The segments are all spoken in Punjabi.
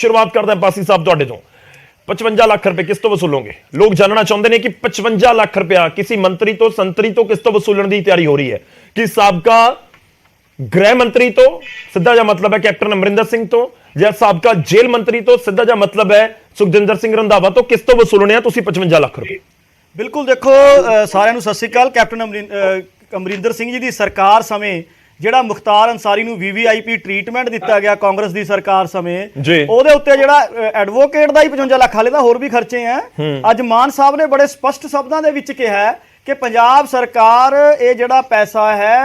शुरुआत करते हैं पासी साहब तुहाडे तो 55 लाख रुपए किस तो वसूलोगे? लोग जानना चाहते हैं कि 55 लाख रुपया किसी मंत्री तो संतरी तो किस तो वसूलने की तैयारी हो रही है कि साबका गृह मंत्री तो सीधा जा मतलब है कैप्टन अमरिंदर सिंह तो या साबका जेल मंत्री तो सीधा जा मतलब है सुखजिंदर सिंह रंधावा तो किस तो वसूलने हैं तुसी 55 लाख रुपए? बिल्कुल देखो सारिਆਂ ਨੂੰ ਸਤਿ ਸ਼੍ਰੀ ਅਕਾਲ। कैप्टन ਅਮਰਿੰਦਰ ਸਿੰਘ ਜੀ ਦੀ ਸਰਕਾਰ ਸਮੇਂ ਜਿਹੜਾ ਮੁਖਤਾਰ ਅੰਸਾਰੀ ਨੂੰ VVIP ਟ੍ਰੀਟਮੈਂਟ ਦਿੱਤਾ ਗਿਆ ਕਾਂਗਰਸ ਦੀ ਸਰਕਾਰ ਸਮੇਂ ਉਹਦੇ ਉੱਤੇ ਜਿਹੜਾ ਐਡਵੋਕੇਟ ਦਾ ਹੀ 55 ਲੱਖ ਹਾਲੇ ਤਾਂ ਹੋਰ ਵੀ ਖਰਚੇ ਆ। ਅੱਜ ਮਾਨ ਸਾਹਿਬ ਨੇ ਬੜੇ ਸਪਸ਼ਟ ਸ਼ਬਦਾਂ ਦੇ ਵਿੱਚ ਕਿਹਾ ਕਿ ਪੰਜਾਬ ਸਰਕਾਰ ਇਹ ਜਿਹੜਾ ਪੈਸਾ ਹੈ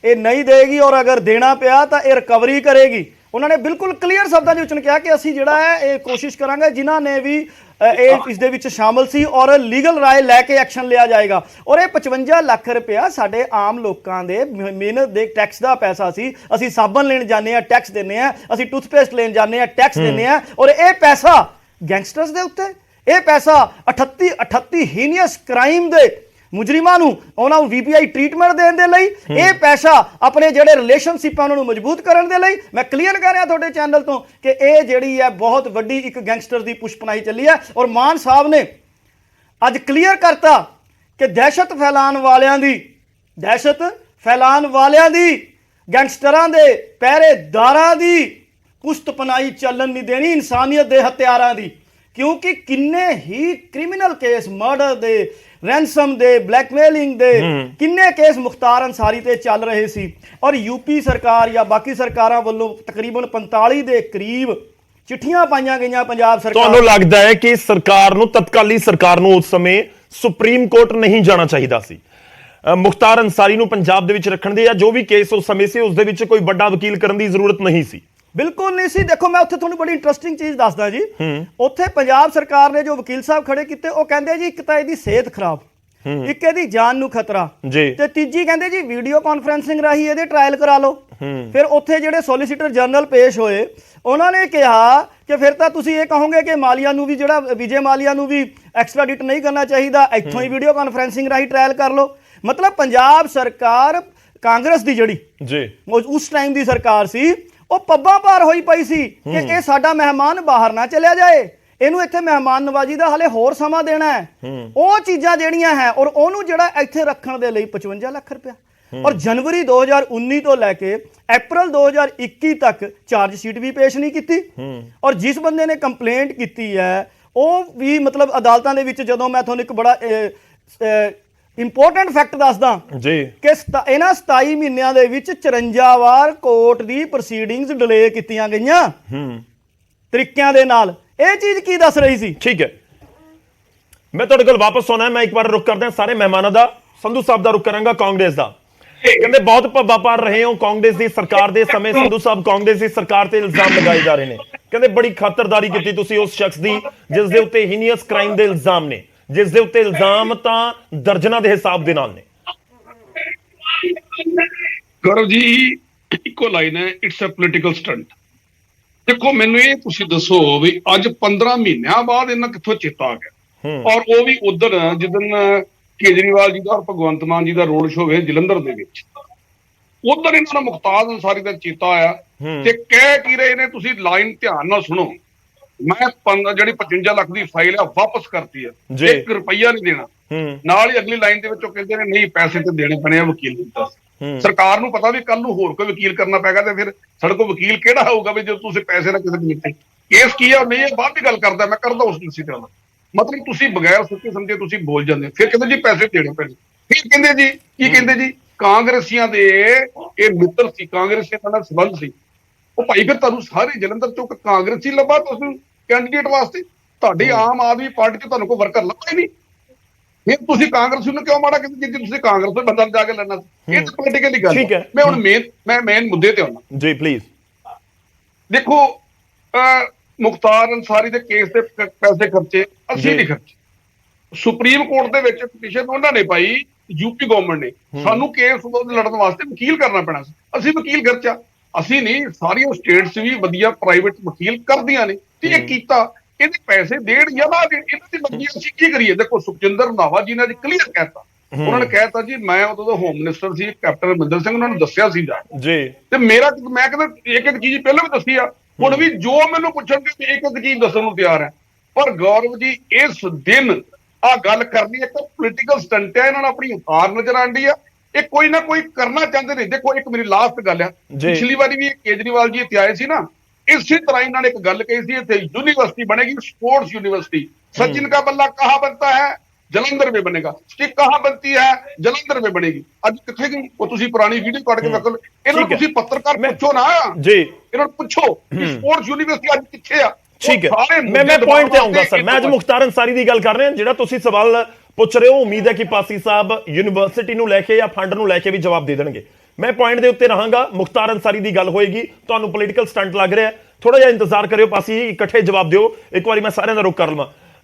ਇਹ ਨਹੀਂ ਦੇਗੀ ਔਰ ਅਗਰ ਦੇਣਾ ਪਿਆ ਤਾਂ ਇਹ ਰਿਕਵਰੀ ਕਰੇਗੀ। ਉਹਨਾਂ ਨੇ ਬਿਲਕੁਲ ਕਲੀਅਰ ਸ਼ਬਦਾਂ ਦੇ ਵਿੱਚ ਕਿਹਾ ਕਿ ਅਸੀਂ ਜਿਹੜਾ ਹੈ ਇਹ ਕੋਸ਼ਿਸ਼ ਕਰਾਂਗੇ ਜਿਨ੍ਹਾਂ ਨੇ ਵੀ ਇਸ ਦੇ ਵਿੱਚ ਸ਼ਾਮਲ ਸੀ ਔਰ ਲੀਗਲ ਰਾਏ ਲੈ ਕੇ ਐਕਸ਼ਨ ਲਿਆ ਜਾਏਗਾ। ਔਰ ਇਹ 55 ਲੱਖ ਰੁਪਇਆ ਸਾਡੇ ਆਮ ਲੋਕਾਂ ਦੇ ਮਿਹਨਤ ਦੇ ਟੈਕਸ ਦਾ ਪੈਸਾ ਸੀ। ਅਸੀਂ ਸਾਬਣ ਲੈਣ ਜਾਂਦੇ ਆ ਟੈਕਸ ਦਿੰਦੇ ਆ, ਅਸੀਂ ਟੂਥਪੇਸਟ ਲੈਣ ਜਾਂਦੇ ਆ ਟੈਕਸ ਦਿੰਦੇ ਆ ਔਰ ਇਹ ਪੈਸਾ ਗੈਂਗਸਟਰਸ ਦੇ ਉੱਤੇ ਇਹ ਪੈਸਾ 38 ਹੀਨੀਅਸ ਕ੍ਰਾਈਮ ਦੇ ਮੁਜਰਿਮਾਂ ਨੂੰ ਉਹਨਾਂ ਨੂੰ VPI ਟ੍ਰੀਟਮੈਂਟ ਦੇਣ ਦੇ ਲਈ ਇਹ ਪੈਸਾ ਆਪਣੇ ਜਿਹੜੇ ਰਿਲੇਸ਼ਨਸ਼ਿਪਾਂ ਉਹਨਾਂ ਨੂੰ ਮਜ਼ਬੂਤ ਕਰਨ ਦੇ ਲਈ ਮੈਂ ਕਲੀਅਰ ਕਰ ਰਿਹਾ ਤੁਹਾਡੇ ਚੈਨਲ ਤੋਂ ਕਿ ਇਹ ਜਿਹੜੀ ਹੈ ਬਹੁਤ ਵੱਡੀ ਇੱਕ ਗੈਂਗਸਟਰ ਦੀ ਪੁਸ਼ਪਨਾਈ ਚੱਲੀ ਹੈ। ਔਰ ਮਾਨ ਸਾਹਿਬ ਨੇ ਅੱਜ ਕਲੀਅਰ ਕਰਤਾ ਕਿ ਦਹਿਸ਼ਤ ਫੈਲਾਉਣ ਵਾਲਿਆਂ ਦੀ ਗੈਂਗਸਟਰਾਂ ਦੇ ਪਹਿਰੇਦਾਰਾਂ ਦੀ ਪੁਸ਼ਤਪਨਾਈ ਚੱਲਣ ਨਹੀਂ ਦੇਣੀ ਇਨਸਾਨੀਅਤ ਦੇ ਹਥਿਆਰਾਂ ਦੀ। ਕਿਉਂਕਿ ਕਿੰਨੇ ਹੀ ਕ੍ਰਿਮੀਨਲ ਕੇਸ ਮਰਡਰ ਦੇ ਰੈਂਸਮ ਦੇ ਬਲੈਕਮੇਲਿੰਗ ਦੇ ਕਿੰਨੇ ਕੇਸ ਮੁਖਤਾਰ ਅੰਸਾਰੀ ਤੇ ਚੱਲ ਰਹੇ ਸੀ ਔਰ ਯੂਪੀ ਸਰਕਾਰ ਜਾਂ ਬਾਕੀ ਸਰਕਾਰਾਂ ਵੱਲੋਂ ਤਕਰੀਬਨ 45 ਦੇ ਕਰੀਬ ਚਿੱਠੀਆਂ ਪਾਈਆਂ ਗਈਆਂ ਪੰਜਾਬ ਸਰਕਾਰ। ਤੁਹਾਨੂੰ ਲੱਗਦਾ ਹੈ ਕਿ ਸਰਕਾਰ ਨੂੰ ਤਤਕਾਲੀ ਸਰਕਾਰ ਨੂੰ ਉਸ ਸਮੇਂ ਸੁਪਰੀਮ ਕੋਰਟ ਨਹੀਂ ਜਾਣਾ ਚਾਹੀਦਾ ਸੀ ਮੁਖਤਾਰ ਅੰਸਾਰੀ ਨੂੰ ਪੰਜਾਬ ਦੇ ਵਿੱਚ ਰੱਖਣ ਦੇ ਜਾਂ ਜੋ ਵੀ ਕੇਸ ਉਸ ਸਮੇਂ ਸੀ ਉਸ ਦੇ ਵਿੱਚ ਕੋਈ ਵੱਡਾ ਵਕੀਲ ਕਰਨ ਦੀ ਜ਼ਰੂਰਤ ਨਹੀਂ ਸੀ? ਬਿਲਕੁਲ ਨਹੀਂ ਸੀ। ਦੇਖੋ ਮੈਂ ਉੱਥੇ ਤੁਹਾਨੂੰ ਬੜੀ ਇੰਟਰਸਟਿੰਗ ਚੀਜ਼ ਦੱਸਦਾ ਜੀ। ਉੱਥੇ ਪੰਜਾਬ ਸਰਕਾਰ ਨੇ ਜੋ ਵਕੀਲ ਸਾਹਿਬ ਖੜੇ ਕੀਤੇ ਉਹ ਕਹਿੰਦੇ ਜੀ ਇੱਕ ਤਾਂ ਇਹਦੀ ਸਿਹਤ ਖਰਾਬ, ਇੱਕ ਇਹਦੀ ਜਾਨ ਨੂੰ ਖਤਰਾ ਤੇ ਤੀਜੀ ਕਹਿੰਦੇ ਜੀ ਵੀਡੀਓ ਕਾਨਫਰੰਸਿੰਗ ਰਾਹੀਂ ਇਹਦੇ ਟ੍ਰਾਇਲ ਕਰਾ ਲਓ। ਫਿਰ ਉੱਥੇ ਜਿਹੜੇ ਸੋਲੀਸਿਟਰ ਜਨਰਲ ਪੇਸ਼ ਹੋਏ ਉਹਨਾਂ ਨੇ ਕਿਹਾ ਕਿ ਫਿਰ ਤਾਂ ਤੁਸੀਂ ਇਹ ਕਹੋਗੇ ਕਿ ਮਾਲੀਆ ਨੂੰ ਵੀ ਜਿਹੜਾ ਵਿਜੇ ਮਾਲੀਆ ਨੂੰ ਵੀ ਐਕਸਟ੍ਰਾਡਿਟ ਨਹੀਂ ਕਰਨਾ ਚਾਹੀਦਾ, ਇੱਥੋਂ ਹੀ ਵੀਡੀਓ ਕਾਨਫਰੰਸਿੰਗ ਰਾਹੀਂ ਟ੍ਰਾਇਲ ਕਰ ਲਓ। ਮਤਲਬ ਪੰਜਾਬ ਸਰਕਾਰ ਕਾਂਗਰਸ ਦੀ ਜਿਹੜੀ ਉਸ ਟਾਈਮ ਦੀ ਸਰਕਾਰ ਸੀ ਉਹ ਪੱਬਾਂ ਭਾਰ ਹੋਈ ਪਈ ਸੀ ਕਿ ਇਹ ਸਾਡਾ ਮਹਿਮਾਨ ਬਾਹਰ ਨਾ ਚਲਿਆ ਜਾਏ, ਇਹਨੂੰ ਇੱਥੇ ਮਹਿਮਾਨ ਨਵਾਜੀ ਦਾ ਹਲੇ ਹੋਰ ਸਮਾਂ ਦੇਣਾ ਹੈ। ਉਹ ਚੀਜ਼ਾਂ ਜਿਹੜੀਆਂ ਹੈ ਔਰ ਉਹਨੂੰ ਜਿਹੜਾ ਇੱਥੇ ਰੱਖਣ ਦੇ ਲਈ 55 ਲੱਖ ਰੁਪਇਆ ਔਰ ਜਨਵਰੀ 2019 ਤੋਂ ਲੈ ਕੇ ਅਪ੍ਰੈਲ 2021 ਤੱਕ ਚਾਰਜ ਸ਼ੀਟ ਵੀ ਪੇਸ਼ ਨਹੀਂ ਕੀਤੀ ਔਰ ਜਿਸ ਬੰਦੇ ਨੇ ਕੰਪਲੇਂਟ ਕੀਤੀ ਹੈ ਉਹ ਵੀ ਮਤਲਬ ਅਦਾਲਤਾਂ ਦੇ ਵਿੱਚ ਜਦੋਂ ਮੈਂ ਤੁਹਾਨੂੰ ਇੱਕ ਬੜਾ ਇੰਪੋਰਟੈਂਟ ਫੈਕਟ ਦੱਸਦਾ ਜੀ ਕਿ ਇਹਨਾਂ 27 ਮਹੀਨਿਆਂ ਦੇ ਵਿੱਚ 54 ਵਾਰ ਕੋਰਟ ਦੀ ਪ੍ਰੋਸੀਡਿੰਗਸ ਡਿਲੇ ਕੀਤੀਆਂ ਗਈਆਂ ਤਰੀਕਿਆਂ ਦੇ ਨਾਲ। ਇਹ ਚੀਜ਼ ਕੀ ਦੱਸ ਰਹੀ ਸੀ? ਠੀਕ ਹੈ, ਮੈਂ ਤੁਹਾਡੇ ਕੋਲ ਵਾਪਸ ਆਉਣਾ। ਮੈਂ ਇੱਕ ਵਾਰ ਰੁਕ ਕਰਦਾ ਸਾਰੇ ਮਹਿਮਾਨਾਂ ਦਾ। ਸੰਧੂ ਸਾਹਿਬ ਦਾ ਰੁਕ ਕਰਾਂਗਾ ਕਾਂਗਰਸ ਦਾ। ਕਹਿੰਦੇ ਬਹੁਤ ਭੱਬਾ ਪਾਰ ਰਹੇ ਹੋ ਕਾਂਗਰਸ ਦੀ ਸਰਕਾਰ ਦੇ ਸਮੇਂ। ਸੰਧੂ ਸਾਹਿਬ ਕਾਂਗਰਸ ਦੀ ਸਰਕਾਰ ਤੇ ਇਲਜ਼ਾਮ ਲਗਾਏ ਜਾ ਰਹੇ ਨੇ। ਕਹਿੰਦੇ ਬੜੀ ਖਾਤਰਦਾਰੀ ਕੀਤੀ ਤੁਸੀਂ ਉਸ ਸ਼ਖਸ ਦੀ ਜਿਸ ਦੇ ਉੱਤੇ ਹੀਨੀਅਸ ਕ੍ਰਾਈਮ ਦੇ ਇਲਜ਼ਾਮ ਨੇ, ਜਿਸ ਦੇ ਉੱਤੇ ਇਲਜ਼ਾਮ ਤਾਂ ਦਰਜਨਾਂ ਦੇ ਹਿਸਾਬ ਦੇ ਨਾਲ ਨੇ। ਗੌਰਵ ਜੀ ਇੱਕੋ ਲਾਈਨ ਹੈ, ਇਟਸ ਅ ਪੋਲੀਟੀਕਲ ਸਟੰਟ। ਦੇਖੋ ਮੈਨੂੰ ਇਹ ਤੁਸੀਂ ਦੱਸੋ ਵੀ ਅੱਜ 15 ਮਹੀਨਿਆਂ ਬਾਅਦ ਇਹਨਾਂ ਕਿੱਥੋਂ ਚੇਤਾ ਆ ਗਿਆ ਔਰ ਉਹ ਵੀ ਉਧਰ ਜਿੱਦਣ ਕੇਜਰੀਵਾਲ ਜੀ ਦਾ ਔਰ ਭਗਵੰਤ ਮਾਨ ਜੀ ਦਾ ਰੋਡ ਸ਼ੋਅ ਹੋਇਆ ਜਲੰਧਰ ਦੇ ਵਿੱਚ, ਉਧਰ ਇਹਨਾਂ ਨੂੰ ਮੁਖਤਾਰ ਅੰਸਾਰੀ ਦਾ ਚੇਤਾ ਆਇਆ ਤੇ ਕਹਿ ਕੀ ਰਹੇ ਨੇ ਤੁਸੀਂ ਲਾਈਨ ਧਿਆਨ ਨਾਲ ਸੁਣੋ। ਮੈਂ ਜਿਹੜੀ 55 ਲੱਖ ਦੀ ਫਾਈਲ ਆ ਵਾਪਸ ਕਰਤੀ ਆ, 1 ਰੁਪਈਆ ਨਹੀਂ ਦੇਣਾ। ਨਾਲ ਹੀ ਅਗਲੀ ਲਾਈਨ ਦੇ ਵਿੱਚ ਉਹ ਕਹਿੰਦੇ ਨੇ ਨਹੀਂ ਪੈਸੇ ਤੇ ਦੇਣੇ ਪੈਣੇ ਆ ਵਕੀਲ ਨੂੰ। ਸਰਕਾਰ ਨੂੰ ਪਤਾ ਵੀ ਕੱਲ ਨੂੰ ਹੋਰ ਕੋਈ ਵਕੀਲ ਕਰਨਾ ਪੈਗਾ ਤੇ ਫਿਰ ਸਾਡੇ ਕੋਲ ਵਕੀਲ ਕਿਹੜਾ ਹੋਊਗਾ ਵੀ ਜੇ ਤੁਸੀਂ ਪੈਸੇ ਨਾ ਕਿਸੇ ਨੂੰ ਦਿੱਤੇ। ਕੇਸ ਕੀ ਆ ਨਹੀਂ ਇਹ ਬਾਅਦ ਦੀ ਗੱਲ ਕਰਦਾ, ਮੈਂ ਕਰਦਾ ਉਸ ਨੂੰ ਸਿੱਧਾ। ਮਤਲਬ ਤੁਸੀਂ ਬਗੈਰ ਸੋਚੇ ਸਮਝੇ ਤੁਸੀਂ ਬੋਲ ਜਾਂਦੇ। ਫਿਰ ਕਹਿੰਦੇ ਜੀ ਪੈਸੇ ਦੇਣੇ ਪੈਣੇ। ਫਿਰ ਕਹਿੰਦੇ ਜੀ ਕੀ ਕਹਿੰਦੇ ਜੀ ਕਾਂਗਰਸੀਆਂ ਦੇ ਇਹ ਮਿੱਤਰ ਸੀ, ਕਾਂਗਰਸੀਆਂ ਨਾਲ ਸੰਬੰਧ ਸੀ। ਉਹ ਭਾਈ ਫਿਰ ਤੁਹਾਨੂੰ ਸਾਰੇ ਜਲੰਧਰ ਚੋਂ ਕਾਂਗਰਸੀ ਲੱਭਾ ਤੁਸੀਂ ਕੈਂਡੀਡੇਟ ਵਾਸਤੇ? ਤੁਹਾਡੀ ਆਮ ਆਦਮੀ ਪਾਰਟੀ 'ਚ ਤੁਹਾਨੂੰ ਕੋਈ ਵਰਕਰ ਲੱਭਾ ਹੀ ਨਹੀਂ। ਫਿਰ ਤੁਸੀਂ ਕਾਂਗਰਸੀ ਨੂੰ ਕਿਉਂ ਮਾੜਾ ਕਹਿੰਦੇ ਜੇ ਤੁਸੀਂ ਕਾਂਗਰਸ ਤੋਂ ਬੰਦਾ ਜਾ ਕੇ ਲੜਨਾ ਸੀ? ਇਹ ਤਾਂ ਪੋਲੀਟੀਕਲੀ ਗੱਲ ਹੈ। ਮੈਂ ਹੁਣ ਮੇਨ ਮੁੱਦੇ ਤੇ ਆਉਣਾ ਜੀ ਪਲੀਜ਼। ਦੇਖੋ ਮੁਖਤਾਰ ਅੰਸਾਰੀ ਦੇ ਕੇਸ ਤੇ ਪੈਸੇ ਖਰਚੇ ਅਸੀਂ ਨਹੀਂ ਖਰਚੇ। ਸੁਪਰੀਮ ਕੋਰਟ ਦੇ ਵਿੱਚ ਪਟੀਸ਼ਨ ਉਹਨਾਂ ਨੇ ਪਾਈ ਯੂਪੀ ਗਵਰਨਮੈਂਟ ਨੇ, ਸਾਨੂੰ ਕੇਸ ਲੜਨ ਵਾਸਤੇ ਵਕੀਲ ਕਰਨਾ ਪੈਣਾ ਸੀ। ਅਸੀਂ ਵਕੀਲ ਖਰਚਾ ਅਸੀਂ ਨਹੀਂ, ਸਾਰੀਆਂ ਸਟੇਟਸ ਵੀ ਵਧੀਆ ਪ੍ਰਾਈਵੇਟ ਵਕੀਲ ਕਰਦੀਆਂ ਨੇ ਤੇ ਇਹ ਕੀਤਾ। ਇਹਦੇ ਪੈਸੇ ਦੇਣ ਜਾਂ ਨਾ ਦੇਣ ਇਹਨਾਂ ਦੀ ਮਰਜ਼ੀ, ਅਸੀਂ ਕੀ ਕਰੀਏ? ਦੇਖੋ ਸੁਖਜਿੰਦਰ ਰੰਧਾਵਾ ਜੀ ਨੇ ਅੱਜ ਕਲੀਅਰ ਕਹਿਤਾ, ਉਹਨਾਂ ਨੇ ਕਹਿਤਾ ਜੀ ਮੈਂ ਉਦੋਂ ਦਾ ਹੋਮ ਮਿਨਿਸਟਰ ਸੀ ਕੈਪਟਨ ਅਮਰਿੰਦਰ ਸਿੰਘ, ਉਹਨਾਂ ਨੂੰ ਦੱਸਿਆ ਸੀ ਜੀ ਤੇ ਮੈਂ ਕਹਿੰਦਾ ਇੱਕ ਚੀਜ਼ ਪਹਿਲਾਂ ਵੀ ਦੱਸੀ ਆ ਹੁਣ ਵੀ ਜੋ ਮੈਨੂੰ ਪੁੱਛਣਗੇ ਮੈਂ ਇੱਕ ਇੱਕ ਚੀਜ਼ ਦੱਸਣ ਨੂੰ ਤਿਆਰ ਹੈ। ਪਰ ਗੌਰਵ ਜੀ ਇਸ ਦਿਨ ਆ ਗੱਲ ਕਰਨੀ ਇੱਕ ਪੋਲੀਟੀਕਲ ਸਟੰਟ ਹੈ, ਇਹਨਾਂ ਨੂੰ ਆਪਣੀ ਹਾਰ ਨਜ਼ਰ ਆਉਂਦੀ ਆ, ਇਹ ਕੋਈ ਨਾ ਕੋਈ ਕਰਨਾ ਚਾਹੁੰਦੇ ਨੇ। ਦੇਖੋ ਇੱਕ ਮੇਰੀ ਲਾਸਟ ਗੱਲ ਆ, ਪਿਛਲੀ ਵਾਰੀ ਵੀ ਕੇਜਰੀਵਾਲ ਜੀ ਇੱਥੇ ਆਏ ਸੀ ਨਾ, ਇਸੇ ਤਰ੍ਹਾਂ ਇਹਨਾਂ ਨੇ ਇੱਕ ਗੱਲ ਕਹੀ ਸੀ ਇੱਥੇ यूनिवर्सिटी बनेगी, स्पोर्ट्स यूनिवर्सिटी। सचिन का बल्ला कहाँ बनता है? जलंधर में बनेगा। स्टिक कहाँ बनती है? जलंधर में बनेगी। ਅੱਜ ਕਿੱਥੇ ਗਈ ਉਹ? ਤੁਸੀਂ ਪੁਰਾਣੀ ਵੀਡੀਓ ਕੱਢ ਕੇ ਵੇਖੋ। ਇਹਨਾਂ ਨੂੰ ਤੁਸੀਂ ਪੱਤਰਕਾਰ ਪੁੱਛੋ ਨਾ ਜੀ, ਇਹਨਾਂ ਨੂੰ ਪੁੱਛੋ ਕਿ ਸਪੋਰਟਸ यूनिवर्सिटी ਅੱਜ ਕਿੱਥੇ ਆ। ਠੀਕ ਹੈ, ਮੈਂ ਪੁਆਇੰਟ ਤੇ ਆਉਂਗਾ ਸਰ। ਮੈਂ ਅੱਜ ਮੁਖਤਾਰ ਅੰਸਾਰੀ ਦੀ ਗੱਲ ਕਰ ਰਿਹਾ, ਜਿਹੜਾ ਤੁਸੀਂ ਸਵਾਲ ਪੁੱਛ ਰਹੇ ਹੋ, ਉਮੀਦ ਹੈ ਕਿ ਪਾਸੀ ਸਾਹਿਬ ਯੂਨੀਵਰਸਿਟੀ ਨੂੰ ਲੈ ਕੇ ਜਾਂ ਫੰਡ ਨੂੰ ਲੈ ਕੇ ਵੀ ਜਵਾਬ ਦੇ ਦੇਣਗੇ। ਮੈਂ ਪੁਆਇੰਟ ਦੇ ਉੱਤੇ ਰਹਾਂਗਾ। ਮੁਖਤਾਰ ਅੰਸਾਰੀ ਦੀ ਗੱਲ ਹੋਏਗੀ। ਤੁਹਾਨੂੰ ਪੋਲੀਟੀਕਲ ਸਟੰਟ ਲੱਗ ਰਿਹਾ, ਥੋੜਾ ਜਿਹਾ ਇੰਤਜ਼ਾਰ ਕਰਿਓ, ਪਾਸੀ ਇਕੱਠੇ ਜਵਾਬ ਦਿਓ। ਇੱਕ ਵਾਰੀ ਮੈਂ ਸਾਰਿਆਂ ਦਾ ਰੁਖ ਕਰ ਲਵਾਂ।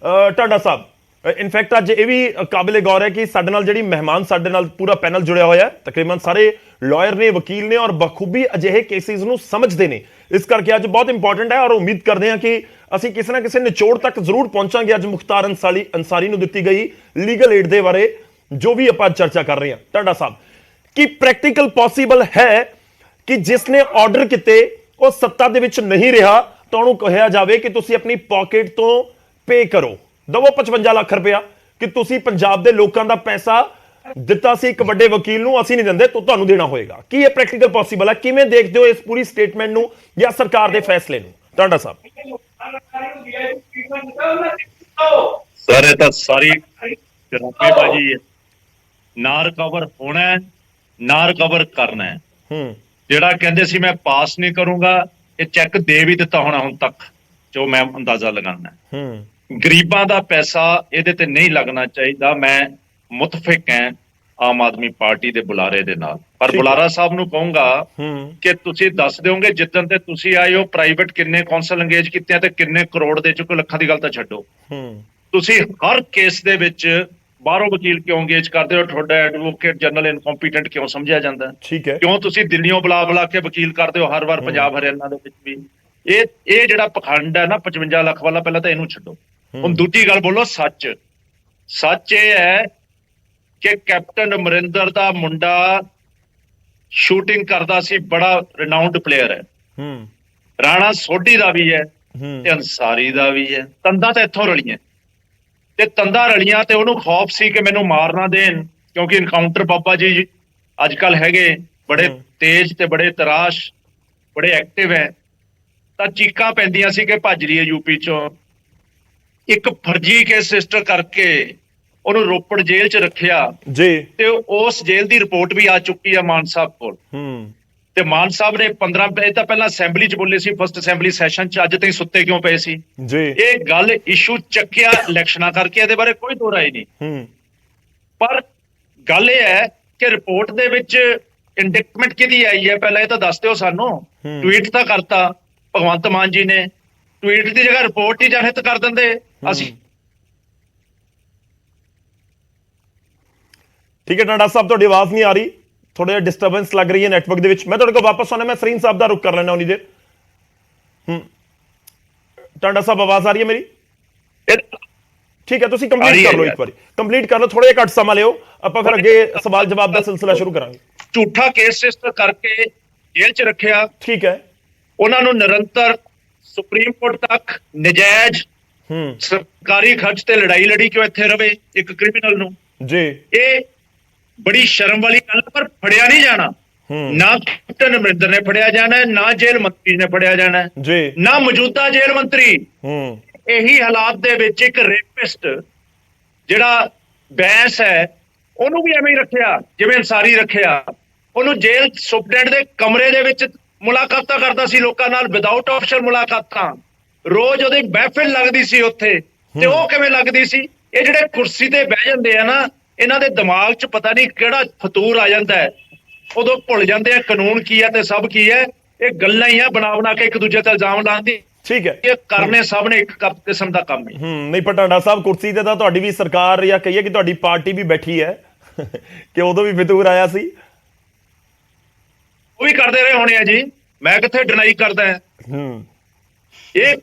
ਟਾਂਡਾ ਸਾਹਿਬ, ਇਨਫੈਕਟ ਅੱਜ ਇਹ ਵੀ ਕਾਬਿਲੇ ਗੌਰ ਹੈ ਕਿ ਸਾਡੇ ਨਾਲ ਜਿਹੜੀ ਮਹਿਮਾਨ, ਸਾਡੇ ਨਾਲ ਪੂਰਾ ਪੈਨਲ ਜੁੜਿਆ ਹੋਇਆ, ਤਕਰੀਬਨ ਸਾਰੇ ਲਾਇਰ ਨੇ, ਵਕੀਲ ਨੇ ਔਰ ਬਖੂਬੀ ਅਜਿਹੇ ਕੇਸਿਸ ਨੂੰ ਸਮਝਦੇ ਨੇ। ਇਸ ਕਰਕੇ ਅੱਜ ਬਹੁਤ ਇੰਪੋਰਟੈਂਟ ਹੈ ਔਰ ਉਮੀਦ ਕਰਦੇ ਹਾਂ ਕਿ ਅਸੀਂ ਕਿਸੇ ਨਾ ਕਿਸੇ ਨਿਚੋੜ ਤੱਕ ਜ਼ਰੂਰ ਪਹੁੰਚਾਂਗੇ। ਅੱਜ ਮੁਖਤਾਰ ਅੰਸਾਰੀ ਨੂੰ ਦਿੱਤੀ ਗਈ ਲੀਗਲ ਏਡ ਦੇ ਬਾਰੇ ਜੋ ਵੀ ਆਪਾਂ ਚਰਚਾ ਕਰ ਰਹੇ ਹਾਂ। ਟਾਂਡਾ ਸਾਹਿਬ, ਕੀ ਪ੍ਰੈਕਟੀਕਲ ਪੋਸੀਬਲ ਹੈ ਕਿ ਜਿਸ ਨੇ ਆਰਡਰ ਕੀਤੇ ਉਹ ਸੱਤਾ ਦੇ ਵਿੱਚ ਨਹੀਂ ਰਿਹਾ ਤਾਂ ਉਹਨੂੰ ਕਿਹਾ ਜਾਵੇ ਕਿ ਤੁਸੀਂ ਆਪਣੀ ਪਾਕਟ ਤੋਂ ਪੇ ਕਰੋ, ਦਵੋ 55 ਲੱਖ ਰੁਪਇਆ, ਕਿ ਤੁਸੀਂ ਪੰਜਾਬ ਦੇ ਲੋਕਾਂ ਦਾ ਪੈਸਾ ਦਿੱਤਾ ਸੀ ਇੱਕ ਵੱਡੇ ਵਕੀਲ ਨੂੰ, ਅਸੀਂ ਨਹੀਂ ਦਿੰਦੇ, ਤੁਹਾਨੂੰ ਦੇਣਾ ਹੋਏਗਾ। ਕੀ ਇਹ ਪ੍ਰੈਕਟੀਕਲ ਪੋਸੀਬਲ ਹੈ? ਕਿਵੇਂ ਦੇਖਦੇ ਹੋ ਇਸ ਪੂਰੀ ਸਟੇਟਮੈਂਟ ਨੂੰ ਜਾਂ ਸਰਕਾਰ ਦੇ ਫੈਸਲੇ ਨੂੰ? ਟਾਂਡਾ ਸਾਹਿਬ ਸਰ, ਇਹ ਤਾਂ ਸਾਰੀ ਚਰਾਪੇਬਾਜ਼ੀ ਹੈ। ਨਾ ਰਿਕਵਰ ਹੋਣਾ ਹੈ, ਨਾ ਰਿਕਵਰ ਕਰਨਾ ਹੈ। ਜਿਹੜਾ ਕਹਿੰਦੇ ਸੀ ਮੈਂ ਪਾਸ ਨਹੀਂ ਕਰੂੰਗਾ, ਇਹ ਚੈੱਕ ਦੇ ਵੀ ਦਿੱਤਾ ਹੋਣਾ ਹੁਣ ਤੱਕ, ਜੋ ਮੈਂ ਅੰਦਾਜ਼ਾ ਲਗਾਉਣਾ ਹੈ। ਗਰੀਬਾਂ ਦਾ ਪੈਸਾ ਇਹਦੇ ਤੇ ਨਹੀਂ ਲੱਗਣਾ ਚਾਹੀਦਾ। ਮੈਂ ਮੁਤਫਿਕ ਹਾਂ ਆਮ ਆਦਮੀ ਪਾਰਟੀ ਦੇ ਬੁਲਾਰੇ ਦੇ ਨਾਲ, ਪਰ ਬੁਲਾਰਾ ਸਾਹਿਬ ਨੂੰ ਕਹੂੰਗਾ ਕਿ ਤੁਸੀਂ ਦੱਸ ਦਿਓਗੇ ਜਿੱਦਣ ਤੇ ਤੁਸੀਂ ਆਏ ਹੋ ਪ੍ਰਾਈਵੇਟ ਕਿੰਨੇ ਕੌਂਸਲ ਅੰਗੇਜ ਕੀਤੇ ਆ ਤੇ ਕਿੰਨੇ ਕਰੋੜ ਦੇ ਚੁੱਕੇ। ਲੱਖਾਂ ਦੀ ਗੱਲ ਤਾਂ ਛੱਡੋ, ਤੁਸੀਂ ਹਰ ਕੇਸ ਦੇ ਵਿੱਚ ਬਾਹਰੋਂ ਵਕੀਲ ਕਿਉਂ ਅੰਗੇਜ ਕਰਦੇ ਹੋ? ਤੁਹਾਡਾ ਐਡਵੋਕੇਟ ਜਨਰਲ ਇਨਕੰਪੀਟੈਂਟ ਕਿਉਂ ਸਮਝਿਆ ਜਾਂਦਾ? ਠੀਕ ਹੈ, ਕਿਉਂ ਤੁਸੀਂ ਦਿੱਲੀੋਂ ਬੁਲਾ ਕੇ ਵਕੀਲ ਕਰਦੇ ਹੋ ਹਰ ਵਾਰ? ਪੰਜਾਬ ਹਰਿਆਣਾ ਦੇ ਵਿੱਚ ਵੀ ਇਹ ਜਿਹੜਾ ਪਖੰਡ ਹੈ ਨਾ 55 ਲੱਖ ਵਾਲਾ, ਪਹਿਲਾਂ ਤਾਂ ਇਹਨੂੰ ਛੱਡੋ। ਹੁਣ ਦੂਜੀ ਗੱਲ ਬੋਲੋ। ਸੱਚ ਇਹ ਹੈ ਕਿ ਕੈਪਟਨ ਅਮਰਿੰਦਰ ਦਾ ਮੁੰਡਾ ਸ਼ੂਟਿੰਗ ਕਰਦਾ ਸੀ, ਬੜਾ ਰਿਨਾਊਂਡ ਪਲੇਅਰ ਹੈ। ਰਾਣਾ ਸੋਢੀ ਦਾ ਵੀ ਹੈ ਤੇ ਅੰਸਾਰੀ ਦਾ ਵੀ ਹੈ। ਤੰਦਾਂ ਤਾਂ ਇੱਥੋਂ ਰਲੀਆਂ, ਤੇ ਤੰਦਾਂ ਰਲੀਆਂ ਤੇ ਉਹਨੂੰ ਖੌਫ ਸੀ ਕਿ ਮੈਨੂੰ ਮਾਰ ਨਾ ਦੇਣ, ਕਿਉਂਕਿ ਇਨਕਾਊਂਟਰ ਬਾਬਾ ਜੀ ਅੱਜ ਕੱਲ ਹੈਗੇ ਬੜੇ ਤੇਜ਼ ਤੇ ਬੜੇ ਤਰਾਸ਼, ਬੜੇ ਐਕਟਿਵ ਹੈ। ਤਾਂ ਚੀਕਾਂ ਪੈਂਦੀਆਂ ਸੀ ਕਿ ਭੱਜ ਲਈਏ ਯੂਪੀ ਚੋਂ। ਇੱਕ ਫਰਜ਼ੀ ਕੇਸ ਰਜਿਸਟਰ ਕਰਕੇ ਉਹਨੂੰ ਰੋਪੜ ਜੇਲ੍ਹ 'ਚ ਰੱਖਿਆ ਜੀ, ਤੇ ਉਸ ਜੇਲ੍ਹ ਦੀ ਰਿਪੋਰਟ ਵੀ ਆ ਚੁੱਕੀ ਆ ਮਾਨ ਸਾਹਿਬ ਕੋਲ। ਤੇ ਮਾਨ ਸਾਹਿਬ ਨੇ 15 ਵਜੇ ਤਾਂ ਪਹਿਲਾਂ ਅਸੈਂਬਲੀ 'ਚ ਬੋਲੇ ਸੀ, ਫਸਟ ਅਸੈਂਬਲੀ ਸੈਸ਼ਨ 'ਚ। ਅੱਜ ਤਾਈਂ ਸੁੱਤੇ ਕਿਉਂ ਪਏ ਸੀ ਜੀ? ਇਹ ਗੱਲ ਇਸ਼ੂ ਚੱਕਿਆ ਇਲੈਕਸ਼ਨਾਂ ਕਰਕੇ, ਇਹਦੇ ਬਾਰੇ ਕੋਈ ਦੋ ਰਾਏ ਨਹੀਂ। ਪਰ ਗੱਲ ਇਹ ਹੈ ਕਿ ਰਿਪੋਰਟ ਦੇ ਵਿੱਚ ਇੰਡਿਕਟਮੈਂਟ ਕਿਹਦੀ ਆਈ ਹੈ? ਪਹਿਲਾਂ ਇਹ ਤਾਂ ਦੱਸ ਦਿਓ ਸਾਨੂੰ। ਟਵੀਟ ਤਾਂ ਕਰਤਾ ਭਗਵੰਤ ਮਾਨ ਜੀ ਨੇ, ਟਵੀਟ ਦੀ ਜਗ੍ਹਾ ਰਿਪੋਰਟ ਹੀ ਜਨਹਿਤ ਕਰ ਦਿੰਦੇ ਅਸੀਂ। ਠੀਕ ਹੈ ਟਾਂਡਾ ਸਾਹਿਬ, ਤੁਹਾਡੀ ਆਵਾਜ਼ ਨਹੀਂ ਆ ਰਹੀ, ਥੋੜਾ ਜਿਹਾ ਡਿਸਟਰਬੈਂਸ ਲੱਗ ਰਹੀ ਹੈ ਨੈਟਵਰਕ ਦੇ ਵਿੱਚ। ਮੈਂ ਤੁਹਾਡੇ ਕੋਲ ਵਾਪਸ ਆਉਣਾ, ਮੈਂ ਸਰੀਨ ਸਾਹਿਬ ਦਾ ਰੁਖ ਕਰ ਲੈਣਾ ਉਨੀ ਦੇਰ। ਟਾਂਡਾ ਸਾਹਿਬ, ਆਵਾਜ਼ ਆ ਰਹੀ ਹੈ ਮੇਰੀ? ਠੀਕ ਹੈ, ਤੁਸੀਂ ਕੰਪਲੀਟ ਕਰ ਲਓ, ਇੱਕ ਵਾਰੀ ਕੰਪਲੀਟ ਕਰ ਲਓ, ਥੋੜਾ ਜਿਹਾ ਘੱਟ ਸਮਾਂ ਲਿਓ, ਆਪਾਂ ਫਿਰ ਅੱਗੇ ਸਵਾਲ ਜਵਾਬ ਦਾ ਸਿਲਸਿਲਾ ਸ਼ੁਰੂ ਕਰਾਂਗੇ। ਝੂਠਾ ਕੇਸ ਰਜਿਸਟਰ ਕਰਕੇ ਜੇਲ੍ਹ 'ਚ ਰੱਖਿਆ। ਠੀਕ ਹੈ, ਉਹਨਾਂ ਨੂੰ ਨਿਰੰਤਰ ਸੁਪਰੀਮ ਕੋਰਟ ਤੱਕ ਨਜਾਇਜ਼ ਸਰਕਾਰੀ ਖਰਚ ਤੇ ਲੜਾਈ ਲੜੀ ਕਿਉਂ ਇੱਥੇ ਰਵੇ ਇੱਕ ਕ੍ਰਿਮੀਨਲ ਨੂੰ ਜੀ? ਇਹ ਬੜੀ ਸ਼ਰਮ ਵਾਲੀ ਗੱਲ। ਪਰ ਫੜਿਆ ਨਹੀਂ ਜਾਣਾ, ਨਾ ਕੈਪਟਨ ਅਮਰਿੰਦਰ ਨੇ ਫੜਿਆ ਜਾਣਾ, ਨਾ ਜੇਲ੍ਹ ਮੰਤਰੀ ਨੇ ਫੜਿਆ ਜਾਣਾ ਜੀ, ਨਾ ਮੌਜੂਦਾ ਜੇਲ੍ਹ ਮੰਤਰੀ। ਇਹੀ ਹਾਲਾਤ ਦੇ ਵਿੱਚ ਇੱਕ ਰੇਪਿਸਟ ਜਿਹੜਾ ਬੈਂਸ ਹੈ ਉਹਨੂੰ ਵੀ ਐਵੇਂ ਹੀ ਰੱਖਿਆ ਜਿਵੇਂ ਅੰਸਾਰੀ ਰੱਖਿਆ। ਉਹਨੂੰ ਜੇਲ੍ਹ ਸੁਪਰਡੈਂਟ ਦੇ ਕਮਰੇ ਦੇ ਵਿੱਚ ਮੁਲਾਕਾਤਾਂ ਕਰਦਾ ਸੀ ਲੋਕਾਂ ਨਾਲ, ਵਿਦਆਊਟ ਆਫੀਸ਼ੀਅਲ ਮੁਲਾਕਾਤਾਂ। ਰੋਜ਼ ਉਹਦੀ ਮਹਿਫਿਲ ਲੱਗਦੀ ਸੀ ਉੱਥੇ। ਤੇ ਉਹ ਕਿਵੇਂ ਲੱਗਦੀ ਸੀ? ਇਹ ਜਿਹੜੇ ਕੁਰਸੀ ਤੇ ਬਹਿ ਜਾਂਦੇ ਆ ਨਾ, ਇਹਨਾਂ ਦੇ ਦਿਮਾਗ 'ਚ ਪਤਾ ਨਹੀਂ ਕਿਹੜਾ ਫਤੂਰ ਆ ਜਾਂਦਾ ਹੈ, ਉਦੋਂ ਭੁੱਲ ਜਾਂਦੇ ਆ ਕਾਨੂੰਨ ਕੀ ਹੈ ਤੇ ਸਭ ਕੀ ਹੈ। ਇਹ ਗੱਲਾਂ ਹੀ ਆ ਬਣਾ ਕੇ ਇੱਕ ਦੂਜੇ ਤੇ ਇਲਜ਼ਾਮ ਲਾਉਣ ਦੀ। ਠੀਕ ਹੈ, ਇਹ ਕਰਨੇ ਸਭ ਨੇ ਇੱਕ ਕਿਸਮ ਦਾ ਕੰਮ ਹੈ। ਨਹੀਂ ਪਰ ਟਾਂਡਾ ਸਾਹਿਬ, ਕੁਰਸੀ ਤੇ ਤਾਂ ਤੁਹਾਡੀ ਵੀ ਸਰਕਾਰ ਜਾਂ ਕਹੀਏ ਕਿ ਤੁਹਾਡੀ ਪਾਰਟੀ ਵੀ ਬੈਠੀ ਹੈ, ਕਿ ਉਦੋਂ ਵੀ ਫਤੂਰ ਆਇਆ ਸੀ। ਉਹ ਵੀ ਕਰਦੇ ਰਹੇ ਹੋਣੇ ਆ ਜੀ, ਮੈਂ ਕਿੱਥੇ ਡਿਨਾਈ ਕਰਦਾ। ਇਹ